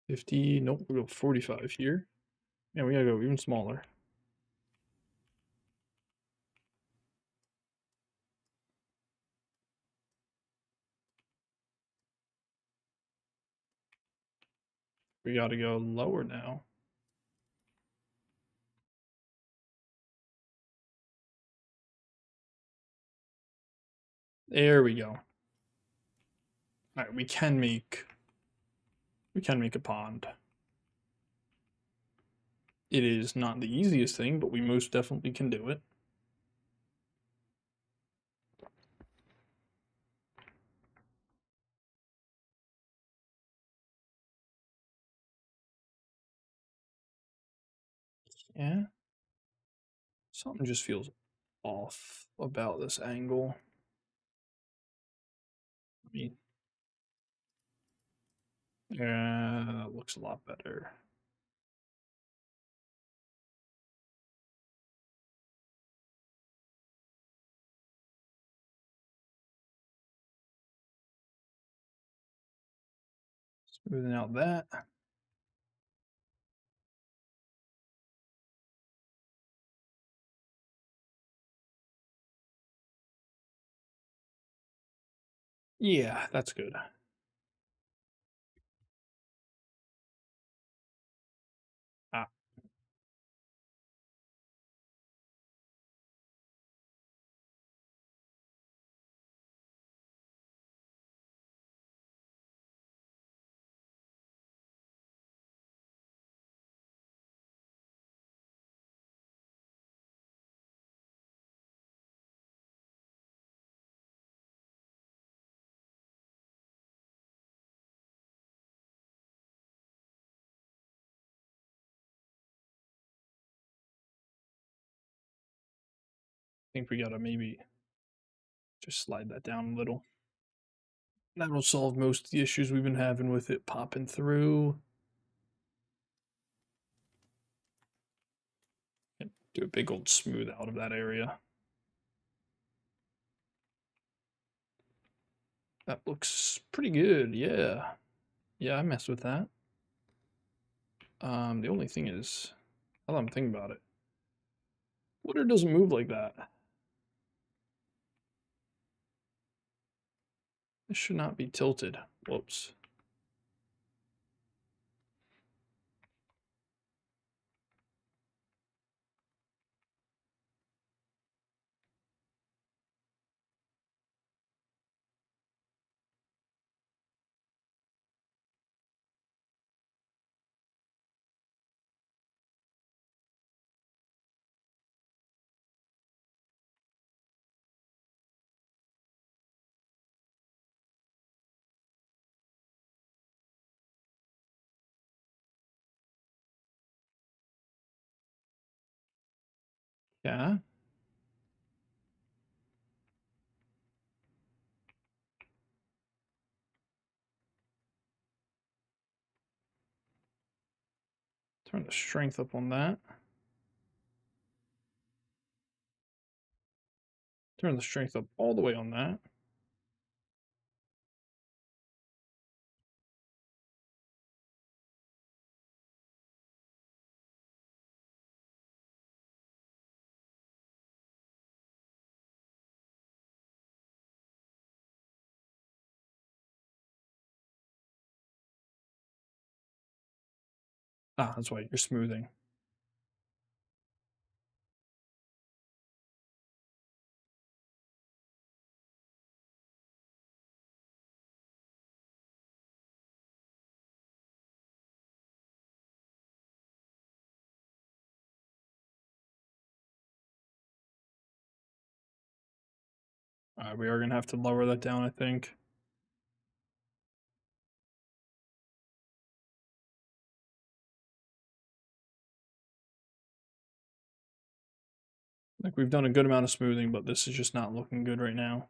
$50, nope, we'll go 45 here. Yeah, we gotta go even smaller. We gotta go lower now. There we go. All right, we can make a pond. It is not the easiest thing, but we most definitely can do it. Yeah. Something just feels off about this angle. I mean, yeah, that looks a lot better. Smoothing out that. Yeah, that's good. Ah, I think we gotta maybe just slide that down a little. That'll solve most of the issues we've been having with it popping through. And do a big old smooth out of that area. That looks pretty good, yeah. Yeah, I messed with that. The only thing is, now that I'm thinking about it, water doesn't move like that. This should not be tilted. Whoops. Yeah. Turn the strength up on that. Turn the strength up all the way on that. Ah, that's why you're smoothing. Alright, we are gonna have to lower that down, I think. Like, we've done a good amount of smoothing, but this is just not looking good right now.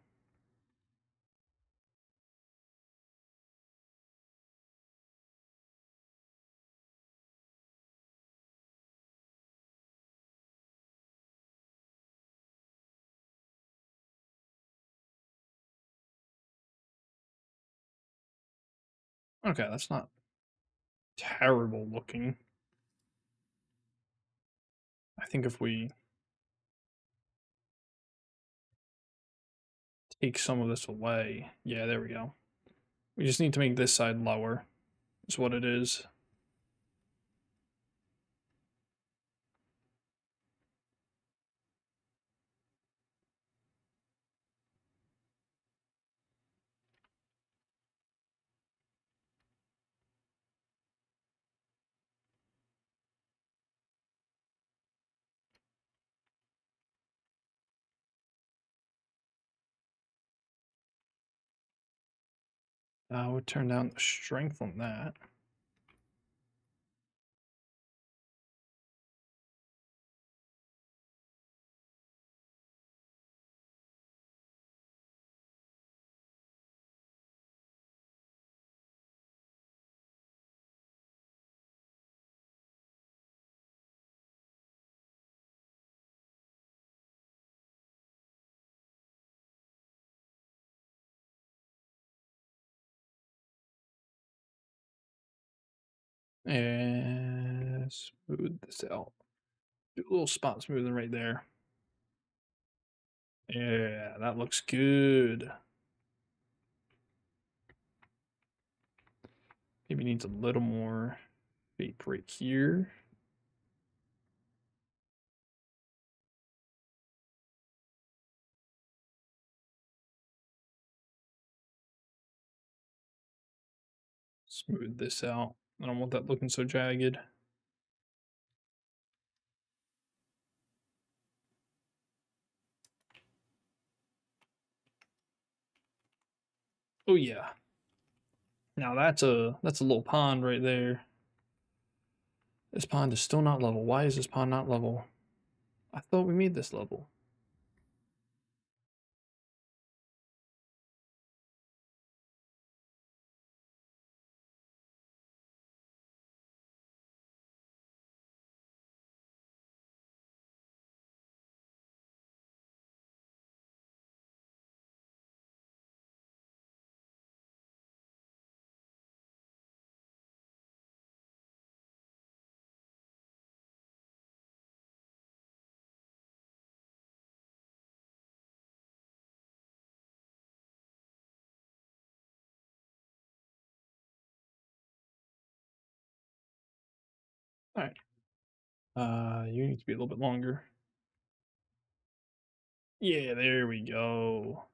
Okay, that's not terrible looking. I think if we take some of this away, yeah, there we go. We just need to make this side lower, is what it is. We'll turn down the strength on that. And smooth this out. Do a little spot smoothing right there. Yeah, that looks good. Maybe needs a little more shape right here. Smooth this out. I don't want that looking so jagged. Oh yeah. Now that's a little pond right there. This pond is still not level. Why is this pond not level? I thought we made this level. All right. You need to be a little bit longer. Yeah, there we go.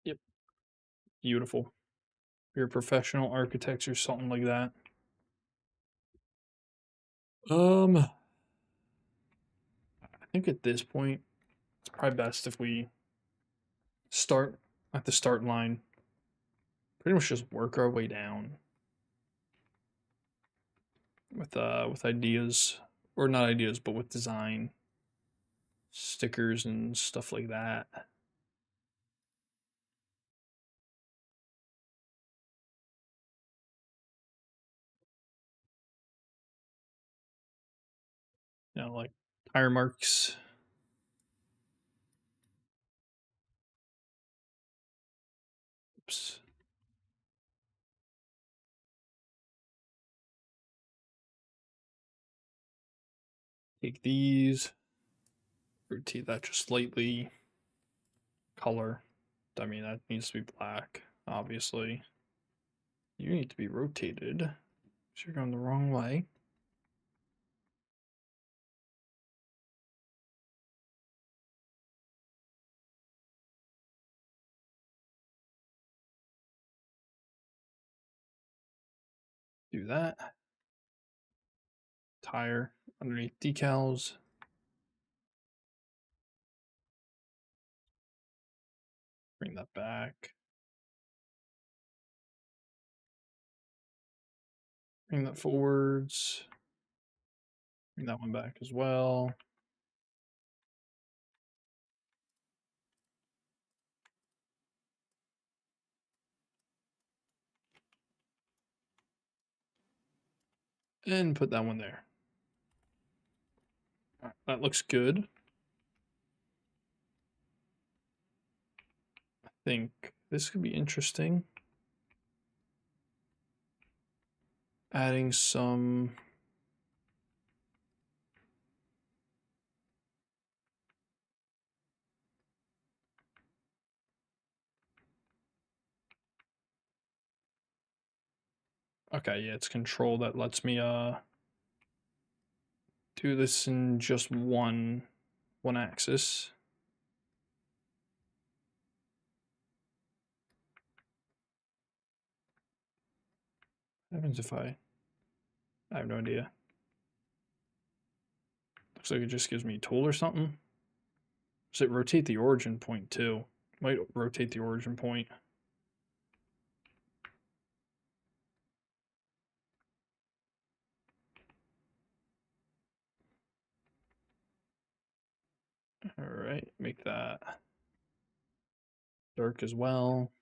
Yep. Beautiful. You're a professional architects or something like that. I think at this point, it's probably best if we start at the start line. Pretty much just work our way down with ideas, or not ideas, but with design, stickers and stuff like that. like tire marks. Oops. Take these, rotate that just slightly. Color. I mean, that needs to be black, obviously. You need to be rotated. So you're going the wrong way. Do that. Tire underneath decals. Bring that back. Bring that forwards. Bring that one back as well. And put that one there. Right, that looks good. I think this could be interesting. Adding some okay, yeah, it's control that lets me do this in just one axis. What happens if I have no idea. Looks like it just gives me a tool or something. Does it rotate the origin point too? Might rotate the origin point. All right, make that dark as well.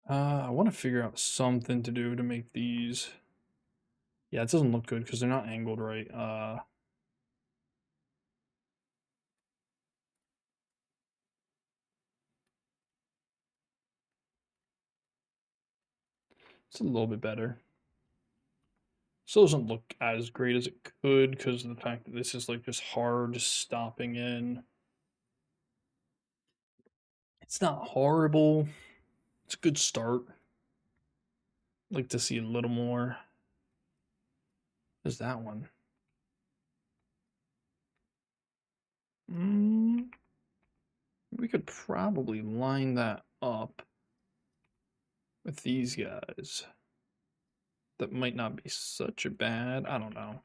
I want to figure out something to do to make these. Yeah, it doesn't look good because they're not angled right. It's a little bit better. Still doesn't look as great as it could because of the fact that this is like just hard stopping in. It's not horrible. It's a good start. I'd like to see a little more. There's that one. We could probably line that up with these guys. That might not be such a bad, I don't know.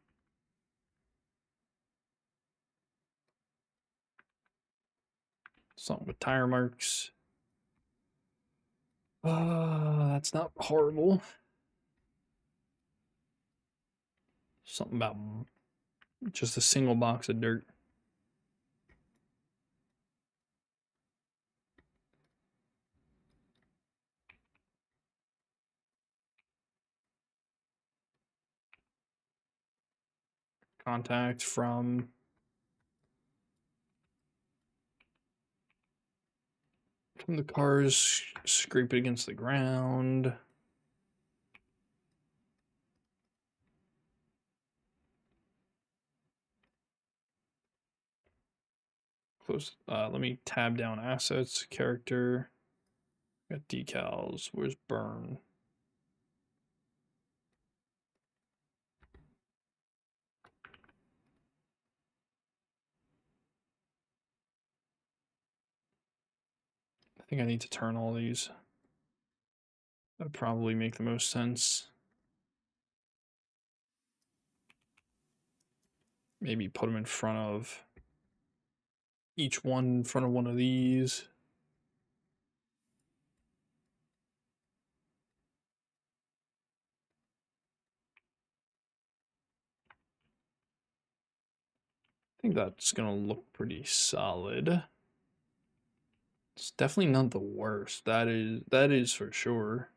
Something with tire marks. That's not horrible. Something about just a single box of dirt. Contact from the cars, scrape it against the ground. Close. Let me tab down assets, character. Got decals. Where's burn? think I need to turn all these. That'd probably make the most sense. Maybe put them in front of each one in front of one of these. I think that's gonna look pretty solid. It's definitely not the worst. That is for sure.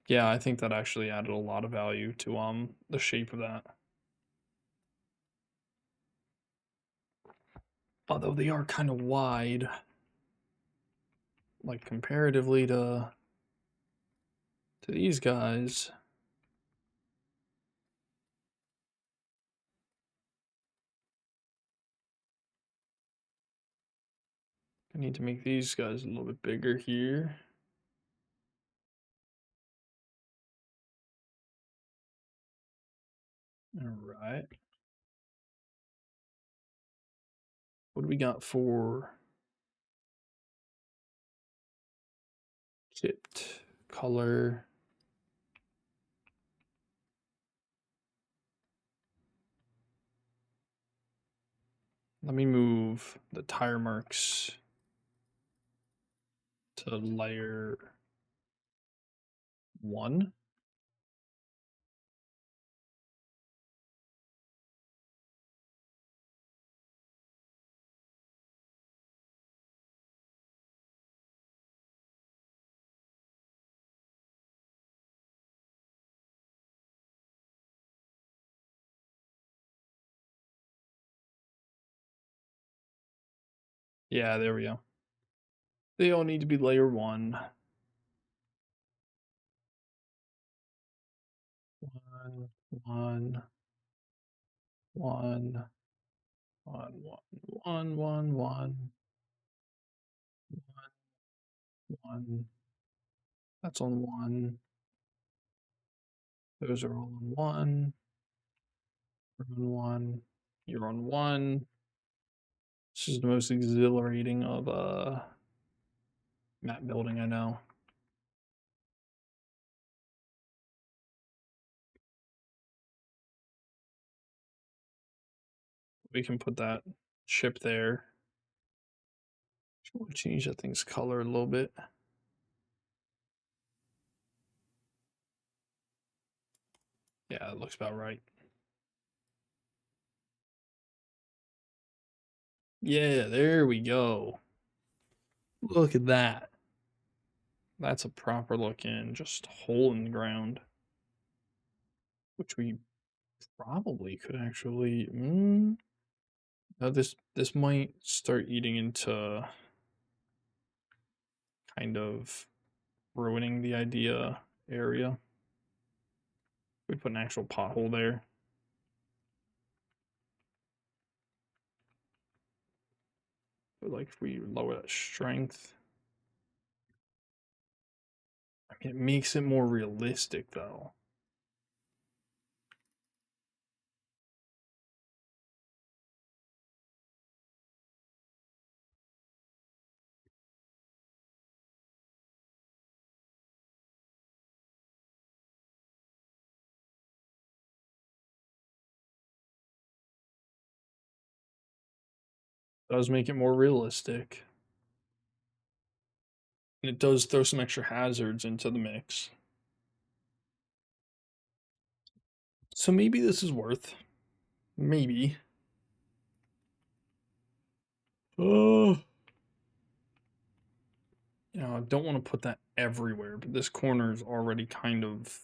Yeah, I think that actually added a lot of value to the shape of that. Although they are kind of wide, like comparatively to these guys. I need to make these guys a little bit bigger here. All right. What do we got for tipped color? Let me move the tire marks to layer 1. Yeah, there we go. They all need to be layer 1. 1, 1, 1, 1, 1, 1, 1, 1. That's on 1. Those are all on 1. We're on 1. You're on 1. This is the most exhilarating of map building I know. We can put that ship there. We'll change that thing's color a little bit. Yeah, it looks about right. Yeah, there we go. Look at that. That's a proper looking just hole in the ground. Which we probably could actually this might start eating into kind of ruining the idea area. We put an actual pothole there. But like if we lower that strength, I mean, it makes it more realistic though. It does make it more realistic. And it does throw some extra hazards into the mix. So maybe this is worth. Maybe. Oh. I don't want to put that everywhere, but this corner is already kind of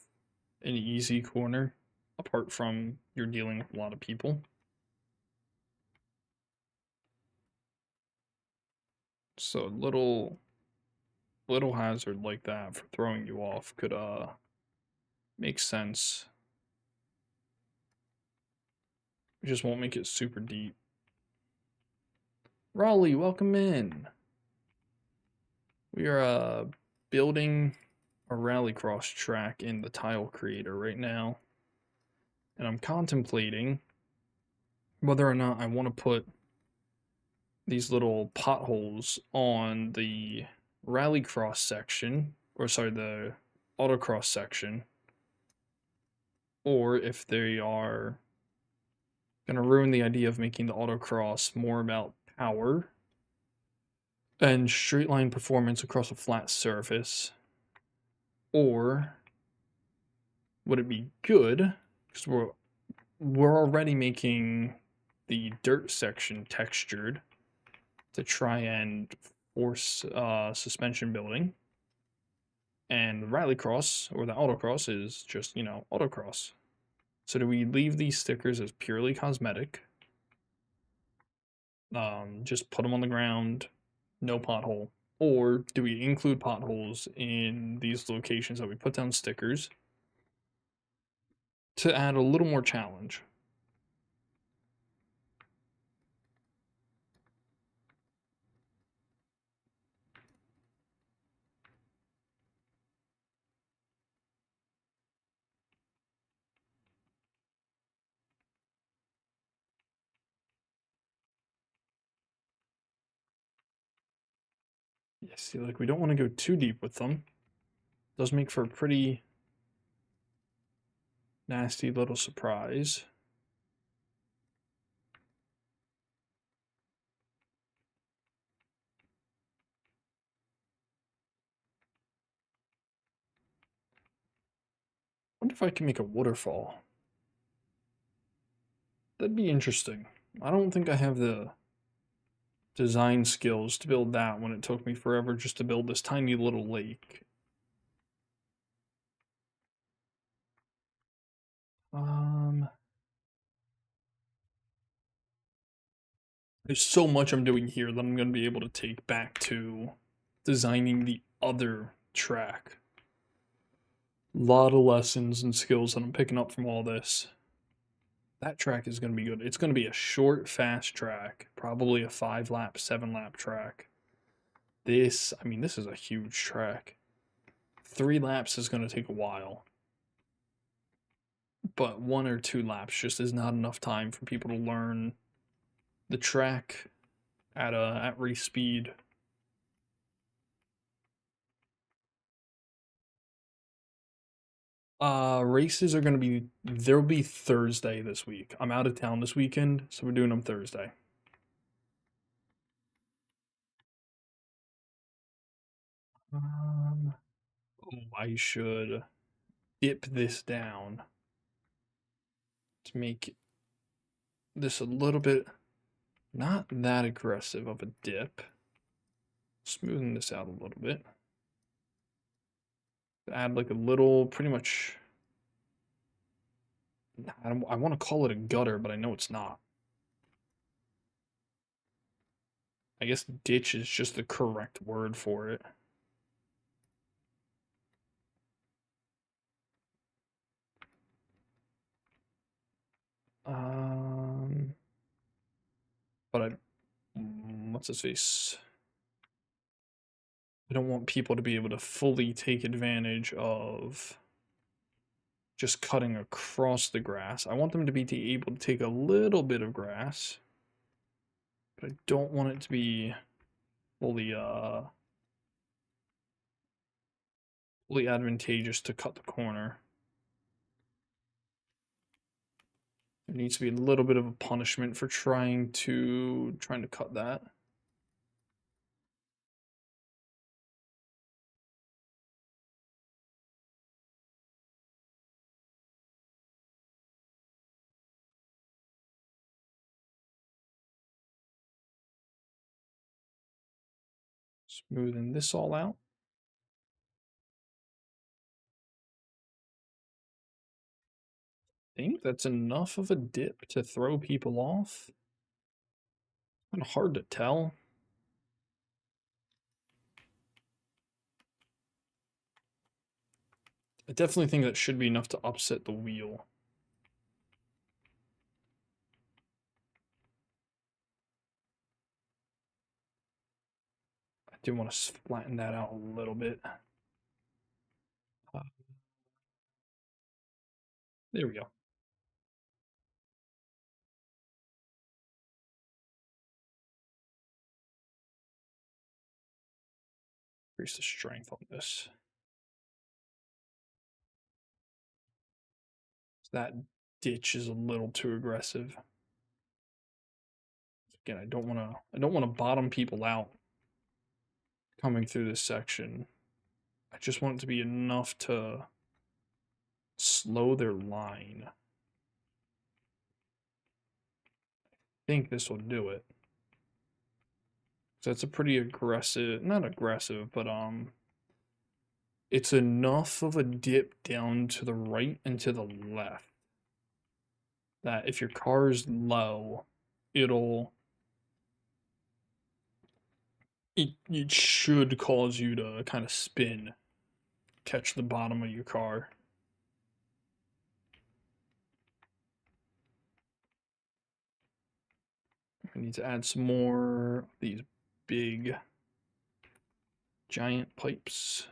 an easy corner, apart from you're dealing with a lot of people. So little hazard like that for throwing you off could make sense. We just won't make it super deep. Raleigh, welcome in. We are building a rallycross track in the tile creator right now. And I'm contemplating whether or not I want to put these little potholes on the rallycross section, or sorry, the autocross section, or if they are going to ruin the idea of making the autocross more about power and straight line performance across a flat surface, or would it be good because we're already making the dirt section textured to try and force suspension building, and the rallycross or the autocross is just autocross. So do we leave these stickers as purely cosmetic? Just put them on the ground, no pothole, or do we include potholes in these locations that we put down stickers to add a little more challenge? Yeah, see, like we don't want to go too deep with them. Does make for a pretty nasty little surprise. Wonder if I can make a waterfall. That'd be interesting. I don't think I have the design skills to build that when it took me forever just to build this tiny little lake. Um, there's so much I'm doing here that I'm going to be able to take back to designing the other track. A lot of lessons and skills that I'm picking up from all this. That track is going to be good. It's going to be a short, fast track, probably a 5 lap, 7 lap track. I mean, this is a huge track. 3 laps is going to take a while, but 1 or 2 laps just is not enough time for people to learn the track at race speed. Races are going to be there'll be Thursday this week. I'm out of town this weekend, so we're doing them Thursday. Um, oh, I should dip this down to make this a little bit not that aggressive of a dip. Smoothing this out a little bit. Add like a little, pretty much. I want to call it a gutter, but I know it's not. I guess ditch is just the correct word for it. Um, but what's his face? I don't want people to be able to fully take advantage of just cutting across the grass. I want them to be able to take a little bit of grass, but I don't want it to be fully fully advantageous to cut the corner. There needs to be a little bit of a punishment for trying to cut that. Smoothing this all out. I think that's enough of a dip to throw people off. Kind of hard to tell. I definitely think that should be enough to upset the wheel. I do want to flatten that out a little bit. Uh, there we go. Increase the strength on this. That ditch is a little too aggressive. Again, I don't wanna bottom people out coming through this section. I just want it to be enough to slow their line. I think this will do it. So that's a pretty aggressive, not aggressive, but it's enough of a dip down to the right and to the left that if your car is low, it'll it should cause you to kind of spin, catch the bottom of your car. I need to add some more of these big giant pipes.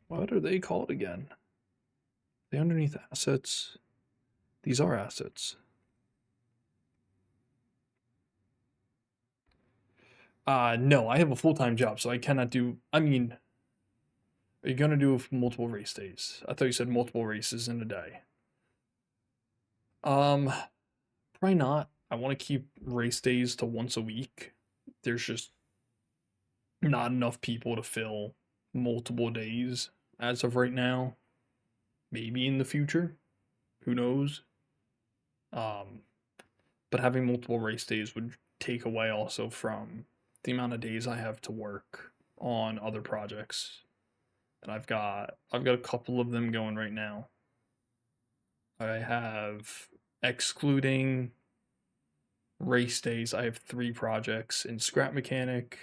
What are they called again? They underneath assets. These are assets. No, I have a full-time job, so I cannot do. I mean, are you gonna do multiple race days? I thought you said multiple races in a day. Um, Probably not. I want to keep race days to once a week. There's just not enough people to fill multiple days as of right now. Maybe in the future, who knows? Um, but having multiple race days would take away also from the amount of days I have to work on other projects. And I've got a couple of them going right now. I have, excluding race days, I have 3 projects in scrap mechanic.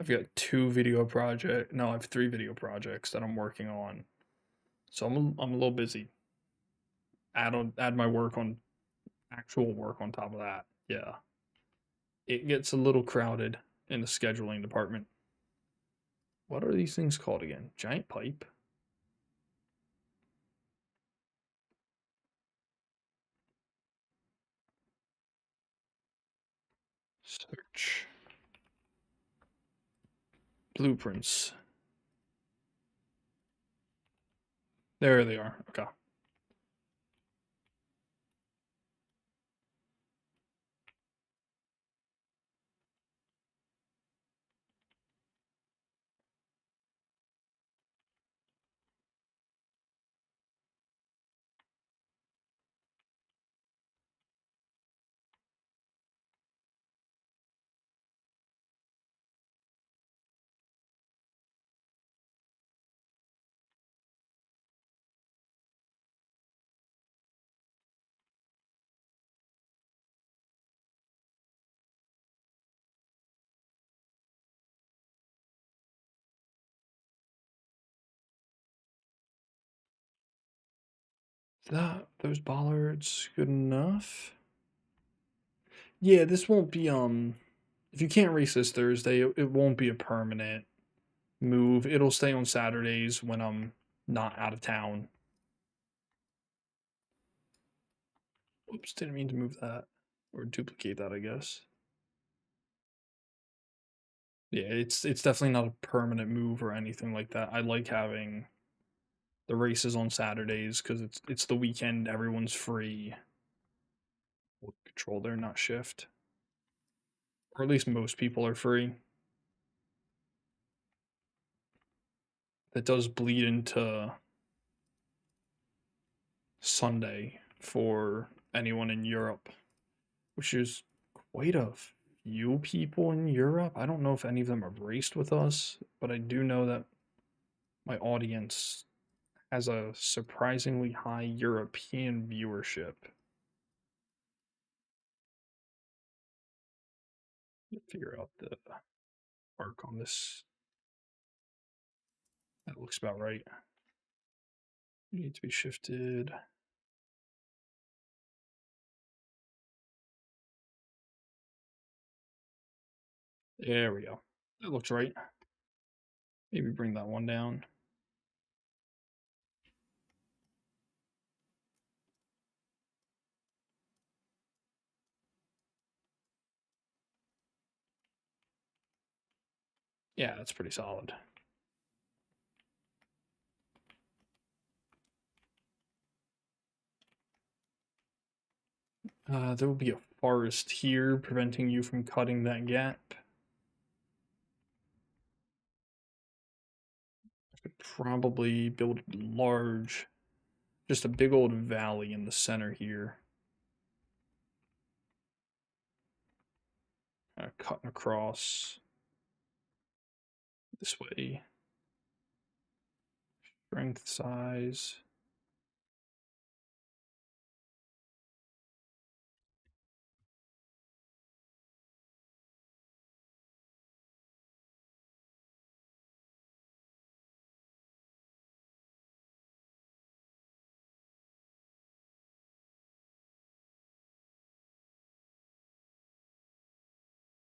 I've got 2 video project. No, I have 3 video projects that I'm working on. So I'm a little busy. Add my work on actual work on top of that. Yeah, it gets a little crowded in the scheduling department. What are these things called again? Giant pipe. Search blueprints. There they are. Okay. Those bollards good enough? Yeah, this won't be if you can't race this Thursday, it won't be a permanent move. It'll stay on Saturdays when I'm not out of town. Oops, didn't mean to move that or duplicate that, I guess. Yeah, it's definitely not a permanent move or anything like that. I like having the races on Saturdays because it's the weekend, everyone's free. We'll control there, not shift. Or at least most people are free. That does bleed into Sunday for anyone in Europe, which is quite a few people in Europe. I don't know if any of them have raced with us, but I do know that my audience has a surprisingly high European viewership. Figure out the arc on this. That looks about right. Need to be shifted. There we go. That looks right. Maybe bring that one down. Yeah, that's pretty solid. There will be a forest here preventing you from cutting that gap. I could probably build a large, just a big old valley in the center here. Cutting across this way. Strength size.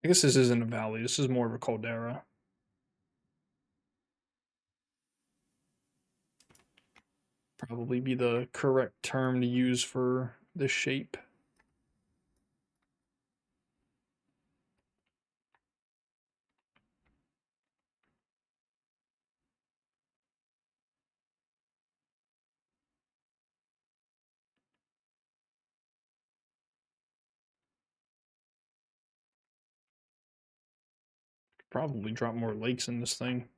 I guess this isn't a valley. This is more of a caldera. Probably be the correct term to use for this shape. Probably drop more lakes in this thing.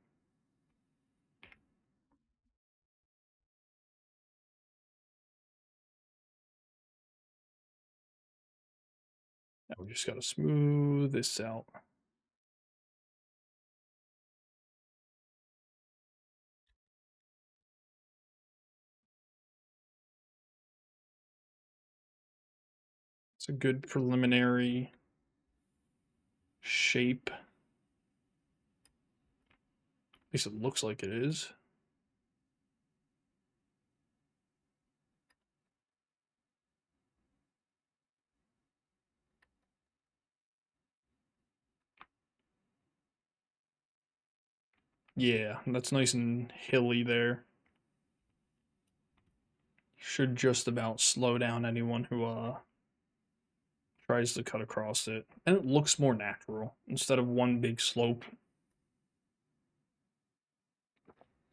Now we just gotta smooth this out. It's a good preliminary shape. At least it looks like it is. Yeah, that's nice and hilly there. Should just about slow down anyone who tries to cut across it. And it looks more natural instead of one big slope.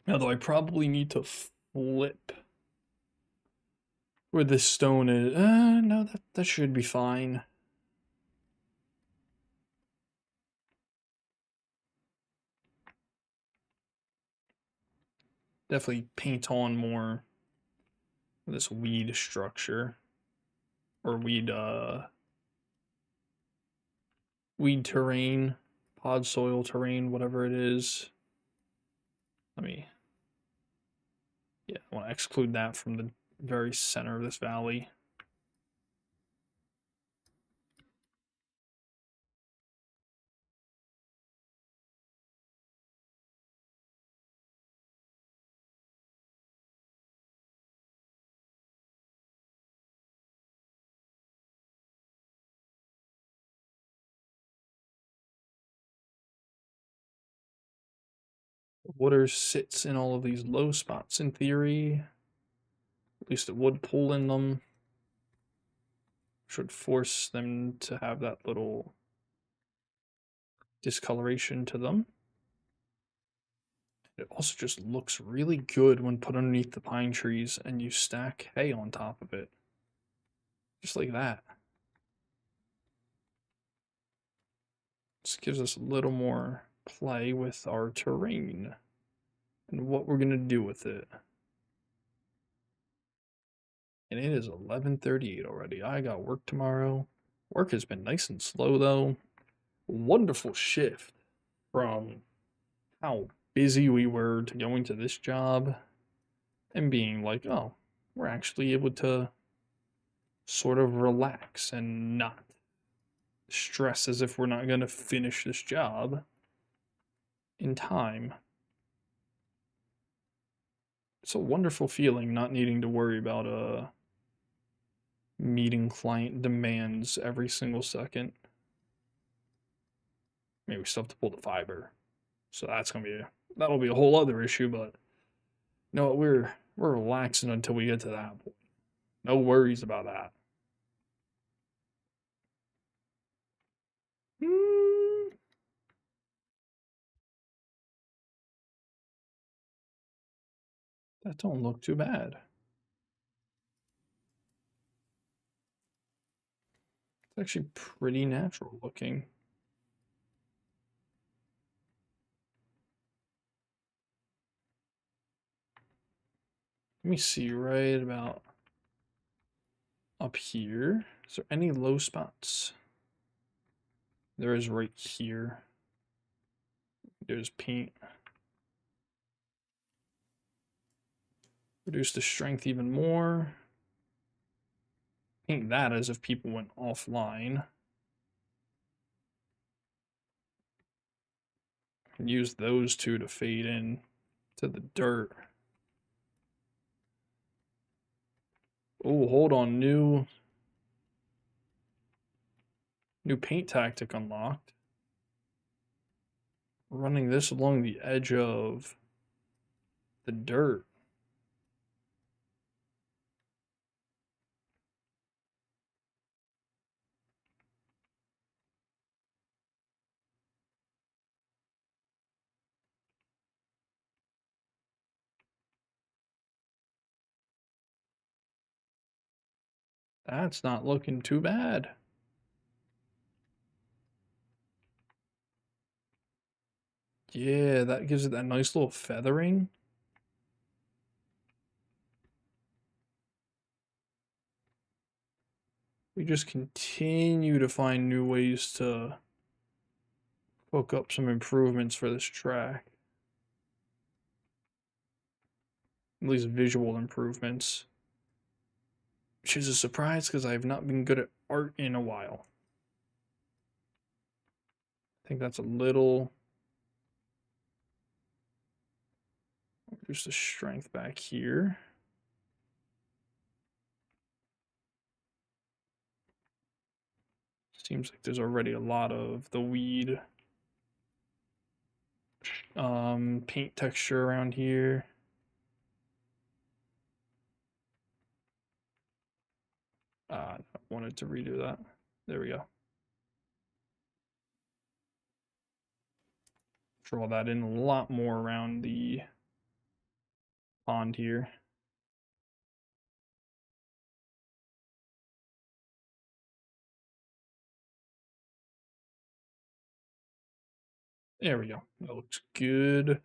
Although I probably need to flip where this stone is. No, that should be fine. Definitely paint on more this weed structure. Or weed terrain, pod soil terrain, whatever it is. Let me, yeah, I want to exclude that from the very center of this valley. Water sits in all of these low spots in theory. At least it would pull in them. Should force them to have that little discoloration to them. It also just looks really good when put underneath the pine trees and you stack hay on top of it. Just like that. This gives us a little more play with our terrain and what we're going to do with it. And it is 11:38 already. I got work tomorrow. Work has been nice and slow though. Wonderful shift from how busy we were to going to this job and being like, oh, we're actually able to sort of relax and not stress as if we're not going to finish this job in time. It's a wonderful feeling not needing to worry about meeting client demands every single second. Maybe we still have to pull the fiber, so that'll be a whole other issue. But no, we're relaxing until we get to that point. No worries about that. Hmm. That don't look too bad. It's actually pretty natural looking. Let me see right about up here. Is there any low spots? There is right here. There's paint. Reduce the strength even more. Paint that as if people went offline. And use those two to fade in to the dirt. Oh, hold on. New paint tactic unlocked. Running this along the edge of the dirt. That's not looking too bad. Yeah, that gives it that nice little feathering. We just continue to find new ways to hook up some improvements for this track. At least visual improvements. Which is a surprise because I have not been good at art in a while. I think that's a little. Reduce the strength back here. Seems like there's already a lot of the weed paint texture around here. I wanted to redo that. There we go. Draw that in a lot more around the pond here. There we go. That looks good.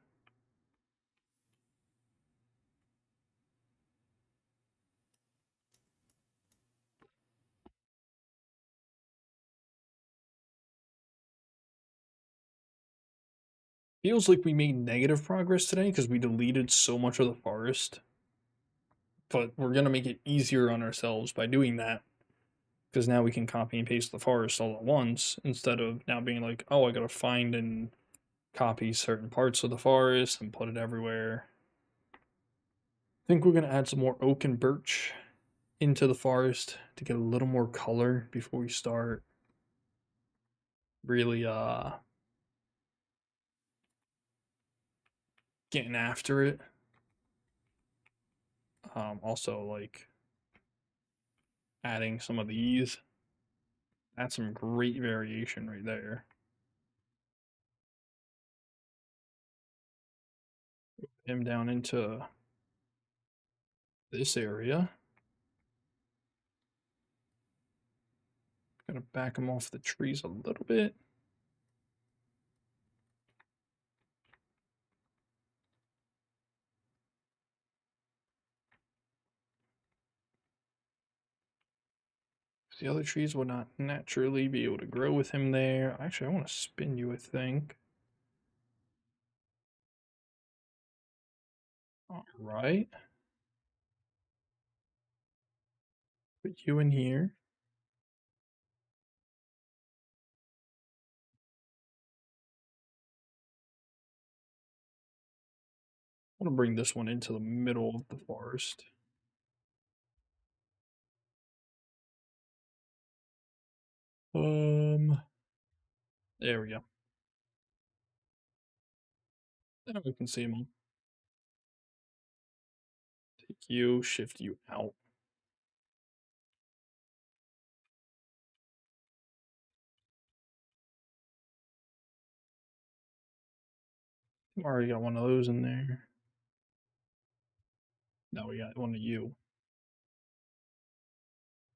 Feels like we made negative progress today because we deleted so much of the forest. But we're going to make it easier on ourselves by doing that. Because now we can copy and paste the forest all at once instead of now being like, oh, I got to find and copy certain parts of the forest and put it everywhere. I think we're going to add some more oak and birch into the forest to get a little more color before we start really getting after it. Also like adding some of these. That's some great variation right there. Him down into this area. Gonna back him off the trees a little bit. The other trees would not naturally be able to grow with him there. Actually, I want to spin you, I think. All right. Put you in here. I'm gonna bring this one into the middle of the forest. Um, there we go. Now we can see him. Take you, shift you out. I already got one of those in there. Now we got one of you.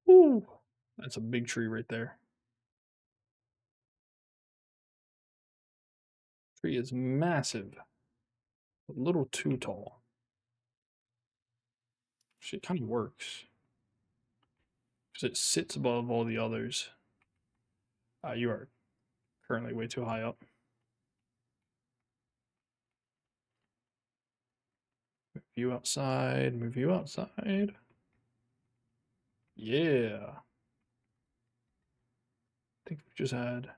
Ooh, that's a big tree right there. Tree is massive. A little too tall. Actually, it kind of works. Because it sits above all the others. You are currently way too high up. Move you outside. Move you outside. Yeah. I think we just had.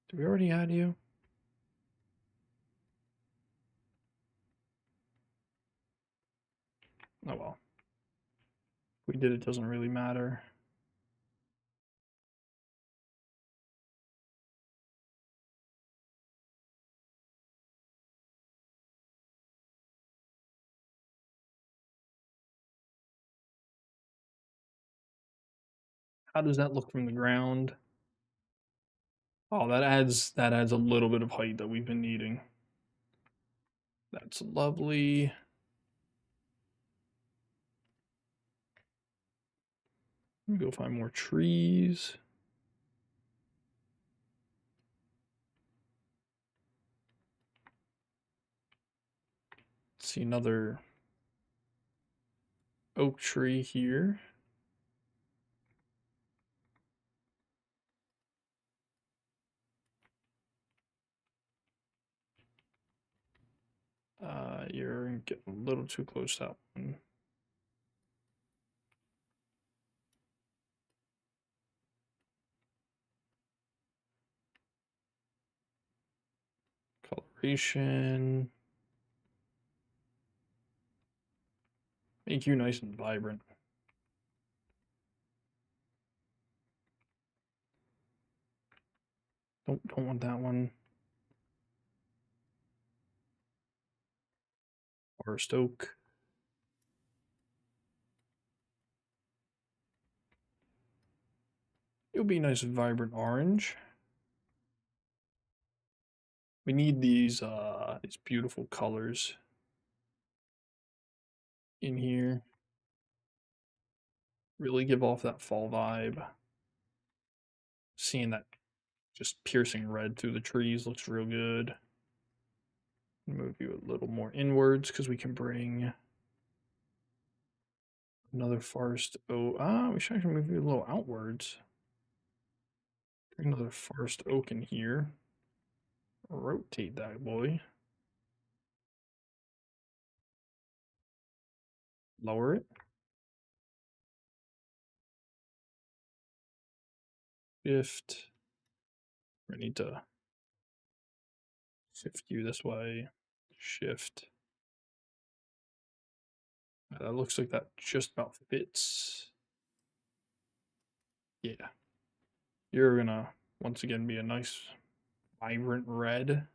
Did we already add you? Oh well. If we did, it doesn't really matter. How does that look from the ground? Oh, that adds a little bit of height that we've been needing. That's lovely. Let me go find more trees. Let's see another oak tree here. You're getting a little too close to that one. Coloration. Make you nice and vibrant. Don't want that one. Forest oak. It'll be nice and vibrant orange. We need these beautiful colors in here. Really give off that fall vibe. Seeing that just piercing red through the trees looks real good. Move you a little more inwards because we can bring another forest. Oh, we should actually move you a little outwards. Bring another forest oak in here. Rotate that boy. Lower it. Shift. We need to shift you this way. Shift. That looks like that just about fits. Yeah. You're gonna once again be a nice vibrant red.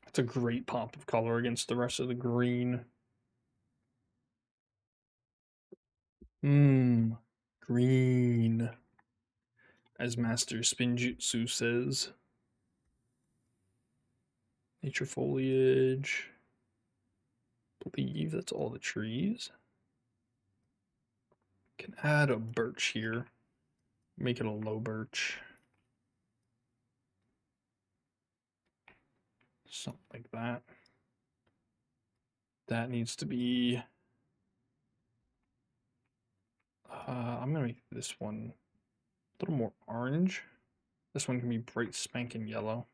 That's a great pop of color against the rest of the green. Green. As Master Spinjitzu says. Nature foliage. Believe that's all the trees. Can add a birch here. Make it a low birch. Something like that. That needs to be. I'm gonna make this one a little more orange. This one can be bright spanking yellow.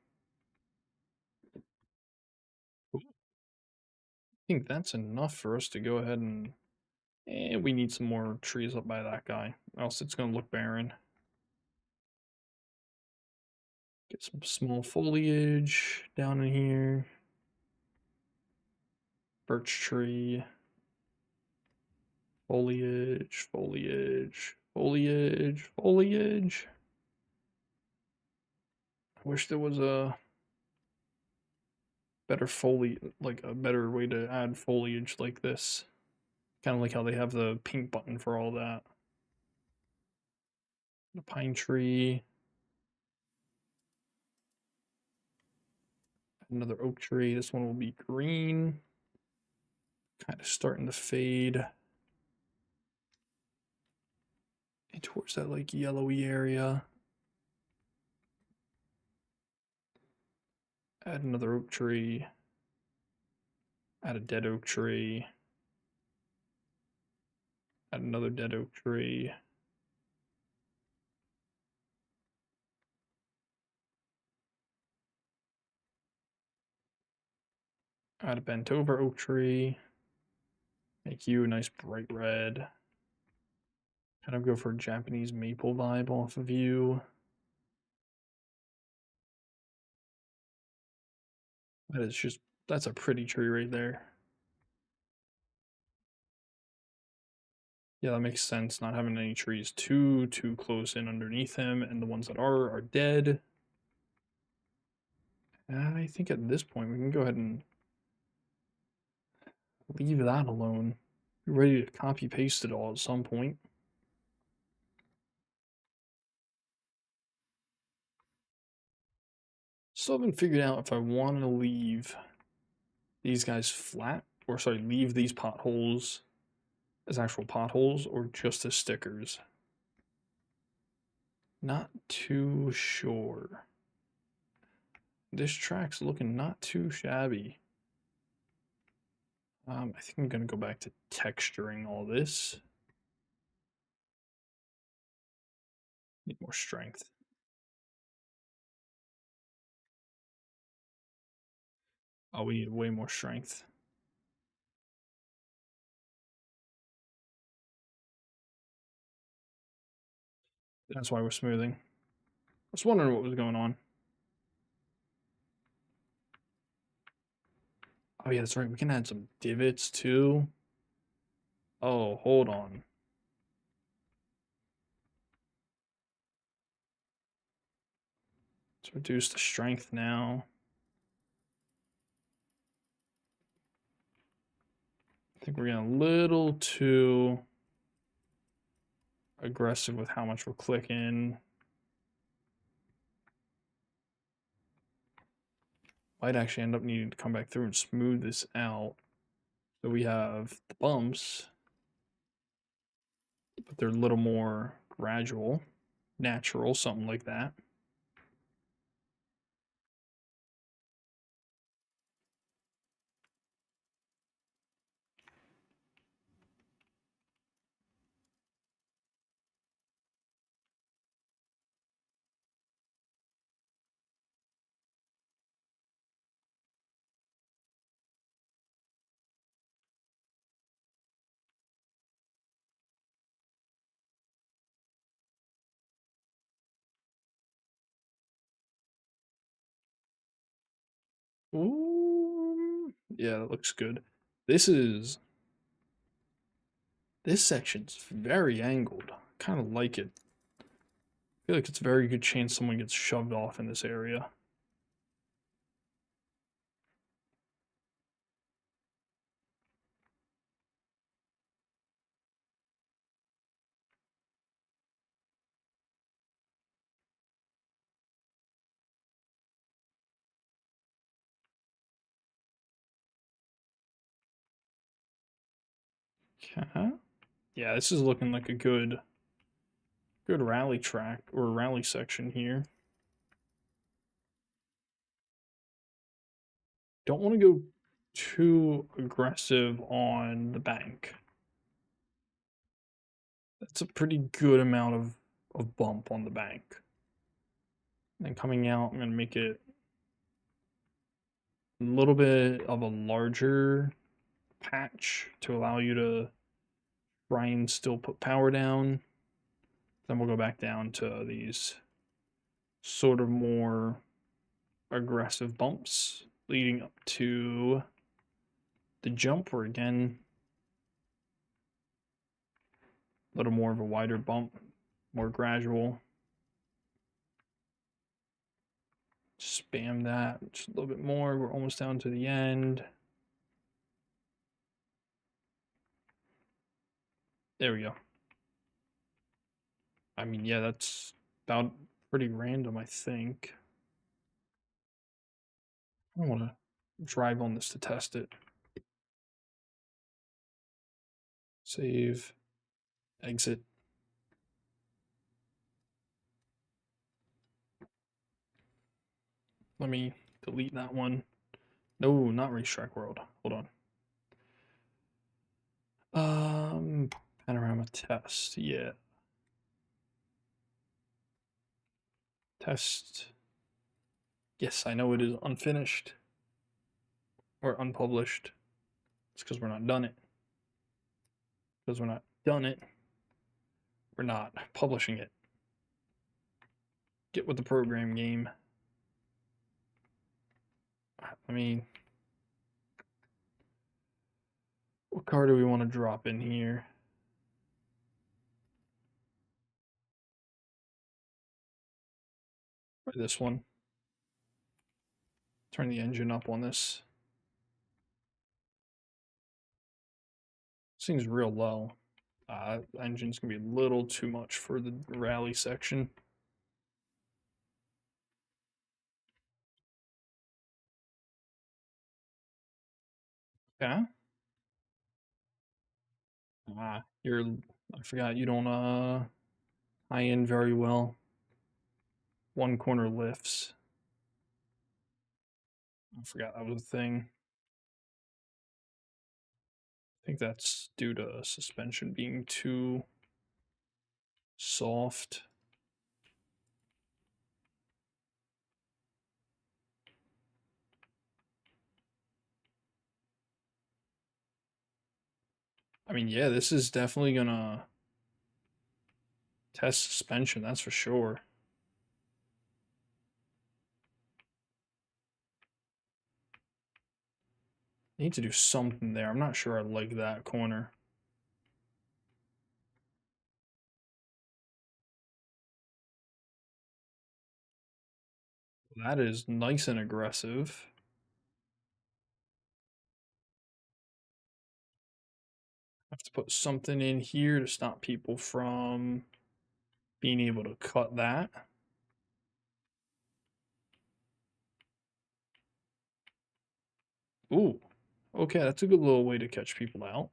I think that's enough for us to go ahead and. We need some more trees up by that guy, else it's gonna look barren. Get some small foliage down in here. Birch tree. Foliage, foliage, foliage, foliage. I wish there was a better foliage, like a better way to add foliage like this. Kind of like how they have the pink button for all that. The pine tree. Another oak tree. This one will be green. Kind of starting to fade. And towards that like yellowy area. Add another oak tree. Add a dead oak tree. Add another dead oak tree. Add a bent over oak tree. Make you a nice bright red. Kind of go for a Japanese maple vibe off of you. That's a pretty tree right there. Yeah, that makes sense. Not having any trees too close in underneath him, and the ones that are dead. I think at this point we can go ahead and leave that alone. Be ready to copy paste it all at some point. Still haven't figured out if I want to leave these guys flat, or sorry, leave these potholes as actual potholes or just as stickers. Not too sure. This track's looking not too shabby. I think I'm going to go back to texturing all this. Need more strength. Oh, we need way more strength. That's why we're smoothing. I was wondering what was going on. Oh yeah, that's right. We can add some divots too. Oh, hold on. Let's reduce the strength now. I think we're getting a little too aggressive with how much we're clicking. Might actually end up needing to come back through and smooth this out. So we have the bumps, but they're a little more gradual, natural, something like that. Ooh, yeah, that looks good. This is this section's very angled. Kind of like it. I feel like it's a very good chance someone gets shoved off in this area. Okay. Yeah, this is looking like a good rally track or rally section here. Don't want to go too aggressive on the bank. That's a pretty good amount of bump on the bank. And then coming out, I'm going to make it a little bit of a larger patch to allow you to try and still put power down. Then we'll go back down to these sort of more aggressive bumps leading up to the jump, where again, a little more of a wider bump, more gradual. Spam that just a little bit more. We're almost down to the end. There we go. I mean, yeah, that's about pretty random, I think. I want to drive on this to test it. Save, exit. Let me delete that one. No, not Racetrack World. Hold on. Panorama test. Yeah. Test. Yes, I know it is unfinished or unpublished. It's because we're not done it. Because we're not done it, we're not publishing it. Get with the program, game. I mean, what car do we want to drop in here? Try this one. Turn the engine up on this. This thing's real low. Engine's gonna be a little too much for the rally section. Yeah. You're. I forgot you don't high end very well. One corner lifts. I forgot that was a thing. I think that's due to suspension being too soft. I mean, yeah, this is definitely gonna test suspension, that's for sure. Need to do something there. I'm not sure I like that corner. That is nice and aggressive. Have to put something in here to stop people from being able to cut that. Ooh, okay, that's a good little way to catch people out.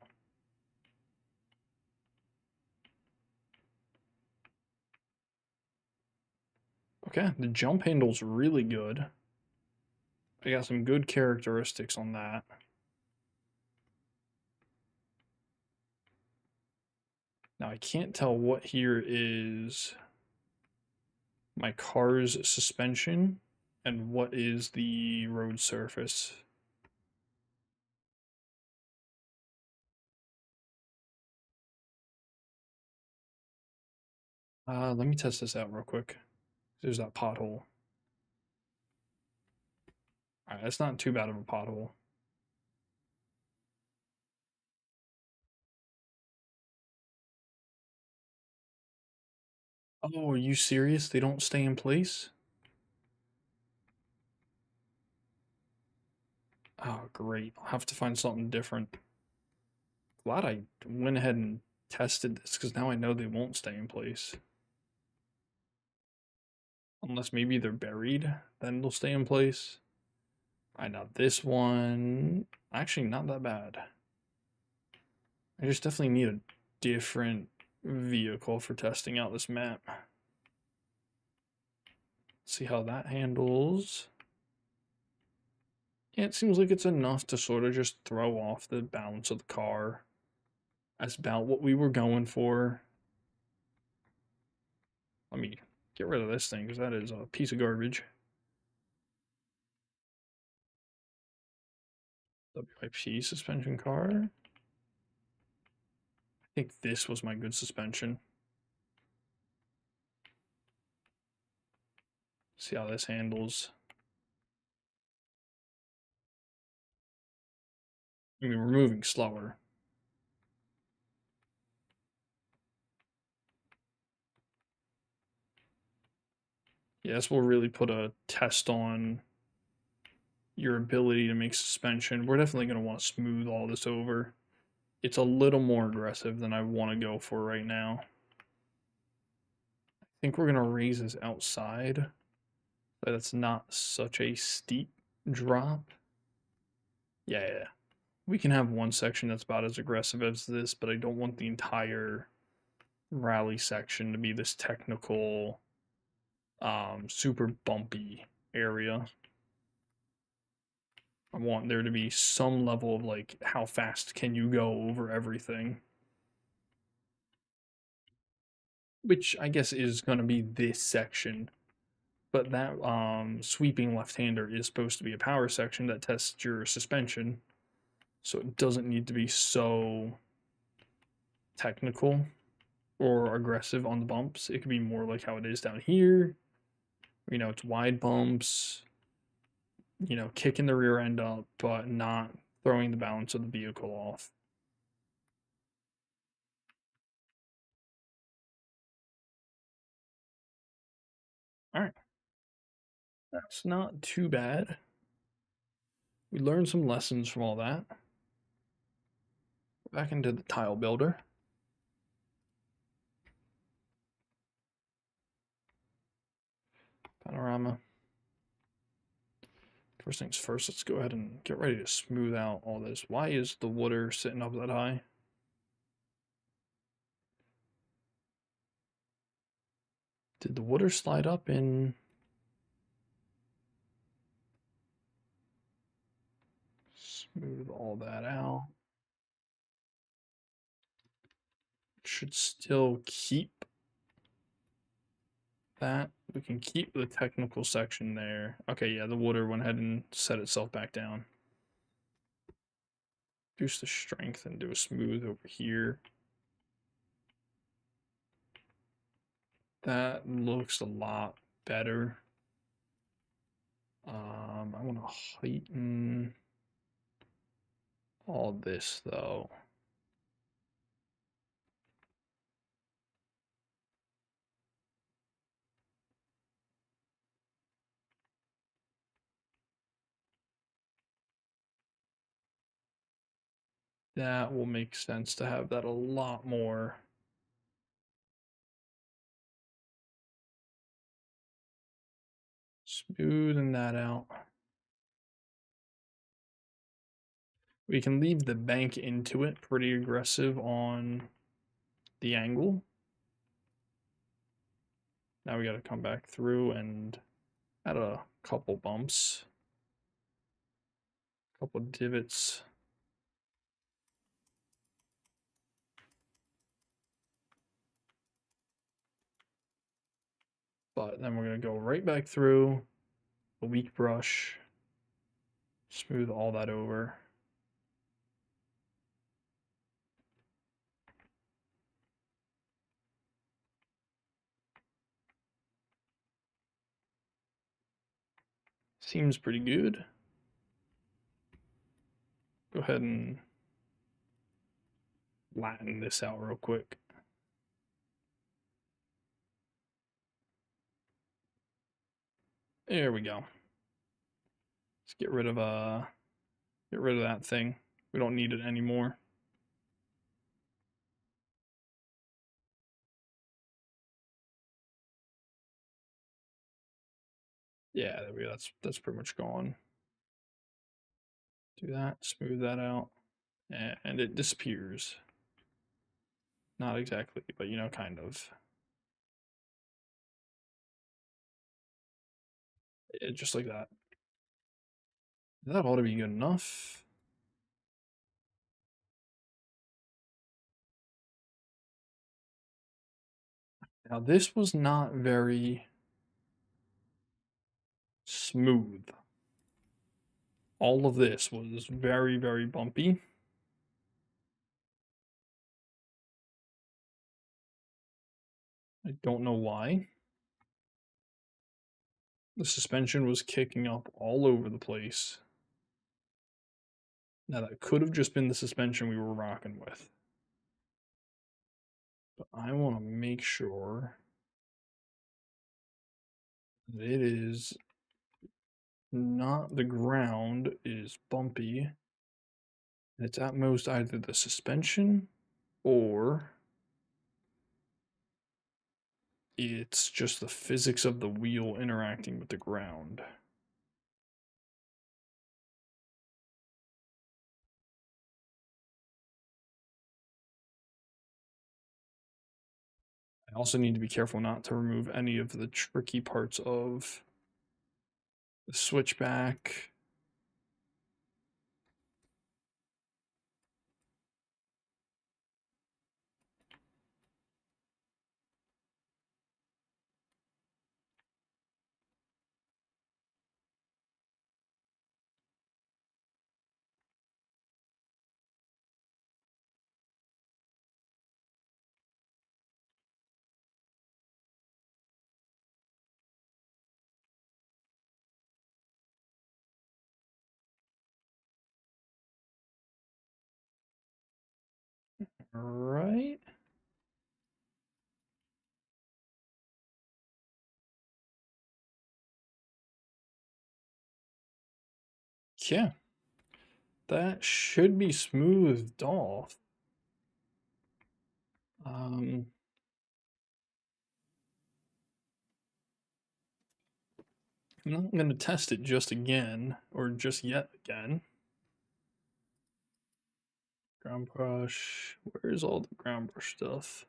Okay, the jump handle's really good. I got some good characteristics on that. Now I can't tell what here is my car's suspension and what is the road surface. Let me test this out real quick. There's that pothole. All right, that's not too bad of a pothole. Oh, are you serious? They don't stay in place? Oh, great. I'll have to find something different. Glad I went ahead and tested this because now I know they won't stay in place. Unless maybe they're buried, then they'll stay in place. All right, now this one, actually not that bad. I just definitely need a different vehicle for testing out this map. See how that handles. Yeah, it seems like it's enough to sort of just throw off the balance of the car. That's about what we were going for. Let me get rid of this thing because that is a piece of garbage. WIP suspension car. I think this was my good suspension. See how this handles. I mean, we're moving slower. Yeah, this will really put a test on your ability to make suspension. We're definitely going to want to smooth all this over. It's a little more aggressive than I want to go for right now. I think we're going to raise this outside, but it's not such a steep drop. Yeah. We can have one section that's about as aggressive as this, but I don't want the entire rally section to be this technical, super bumpy area. I want there to be some level of like how fast can you go over everything, which I guess is going to be this section. But that sweeping left-hander is supposed to be a power section that tests your suspension, so it doesn't need to be so technical or aggressive on the bumps. It could be more like how it is down here. It's wide bumps, kicking the rear end up, but not throwing the balance of the vehicle off. All right. That's not too bad. We learned some lessons from all that. Back into the tile builder. Panorama. First things first, let's go ahead and get ready to smooth out all this. Why is the water sitting up that high? Did the water slide up in? Smooth all that out. Should still keep that. We can keep the technical section there. Okay, yeah, the water went ahead and set itself back down. Reduce the strength and do a smooth over here. That looks a lot better. I want to heighten all this though. That will make sense to have that a lot more. Smoothing that out. We can leave the bank into it pretty aggressive on the angle. Now we got to come back through and add a couple bumps, a couple divots. But then we're going to go right back through a weak brush, smooth all that over. Seems pretty good. Go ahead and flatten this out real quick. There we go. Let's get rid of that thing. We don't need it anymore. Yeah, there we go. That's pretty much gone. Do that, smooth that out, and it disappears. Not exactly, but kind of. Just like that. That ought to be good enough. Now, this was not very smooth. All of this was very, very bumpy. I don't know why. The suspension was kicking up all over the place. Now, that could have just been the suspension we were rocking with. But I want to make sure that it is not the ground is bumpy. It's at most either the suspension or it's just the physics of the wheel interacting with the ground. I also need to be careful not to remove any of the tricky parts of the switchback. Right. Yeah. That should be smoothed off. Um, I'm not going to test it just again, or just yet again. Ground brush. Where's all the ground brush stuff?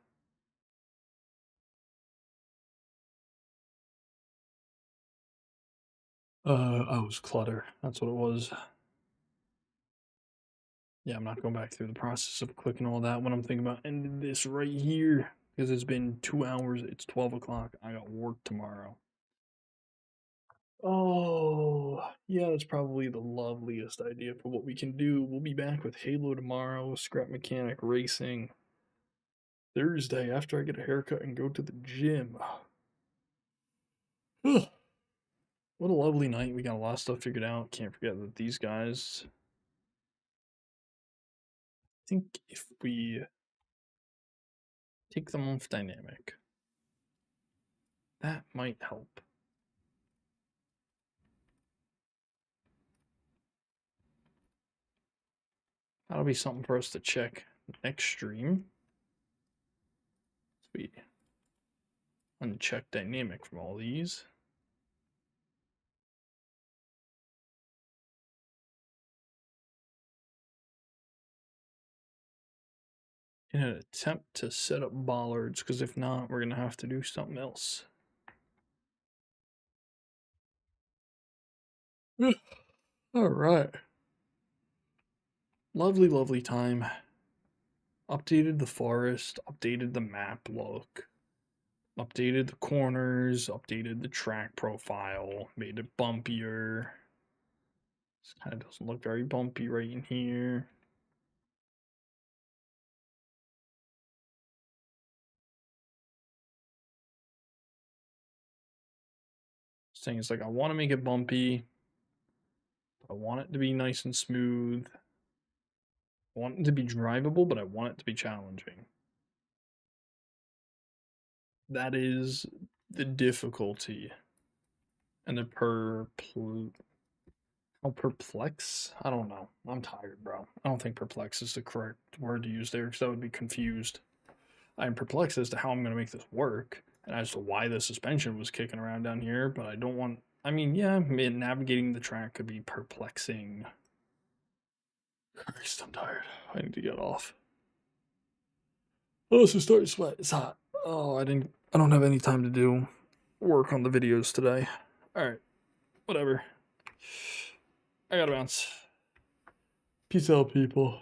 Oh, it was clutter. That's what it was. Yeah, I'm not going back through the process of clicking all that when I'm thinking about ending this right here. Because it's been 2 hours. It's 12 o'clock. I got work tomorrow. Oh, yeah, that's probably the loveliest idea for what we can do. We'll be back with Halo tomorrow, Scrap Mechanic Racing Thursday after I get a haircut and go to the gym. Ugh. What a lovely night. We got a lot of stuff figured out. Can't forget that these guys. I think if we take them off dynamic, that might help. That'll be something for us to check next stream. Sweet. Uncheck dynamic from all these. In an attempt to set up bollards, because if not, we're going to have to do something else. All right. Lovely, lovely time. Updated the forest, updated the map look, updated the corners, updated the track profile, made it bumpier. This kind of doesn't look very bumpy right in here. Saying it's like I want to make it bumpy. I want it to be nice and smooth. I want it to be drivable, but I want it to be challenging. That is the difficulty and the perplex. I don't know. I'm tired, bro. I don't think perplex is the correct word to use there because I would be confused. I'm perplexed as to how I'm going to make this work and as to why the suspension was kicking around down here, but I don't want. I mean, yeah, navigating the track could be perplexing. Christ, I'm tired. I need to get off. Oh, so starting to sweat. It's hot. Oh, I don't have any time to do work on the videos today. All right, whatever. I gotta bounce. Peace out, people.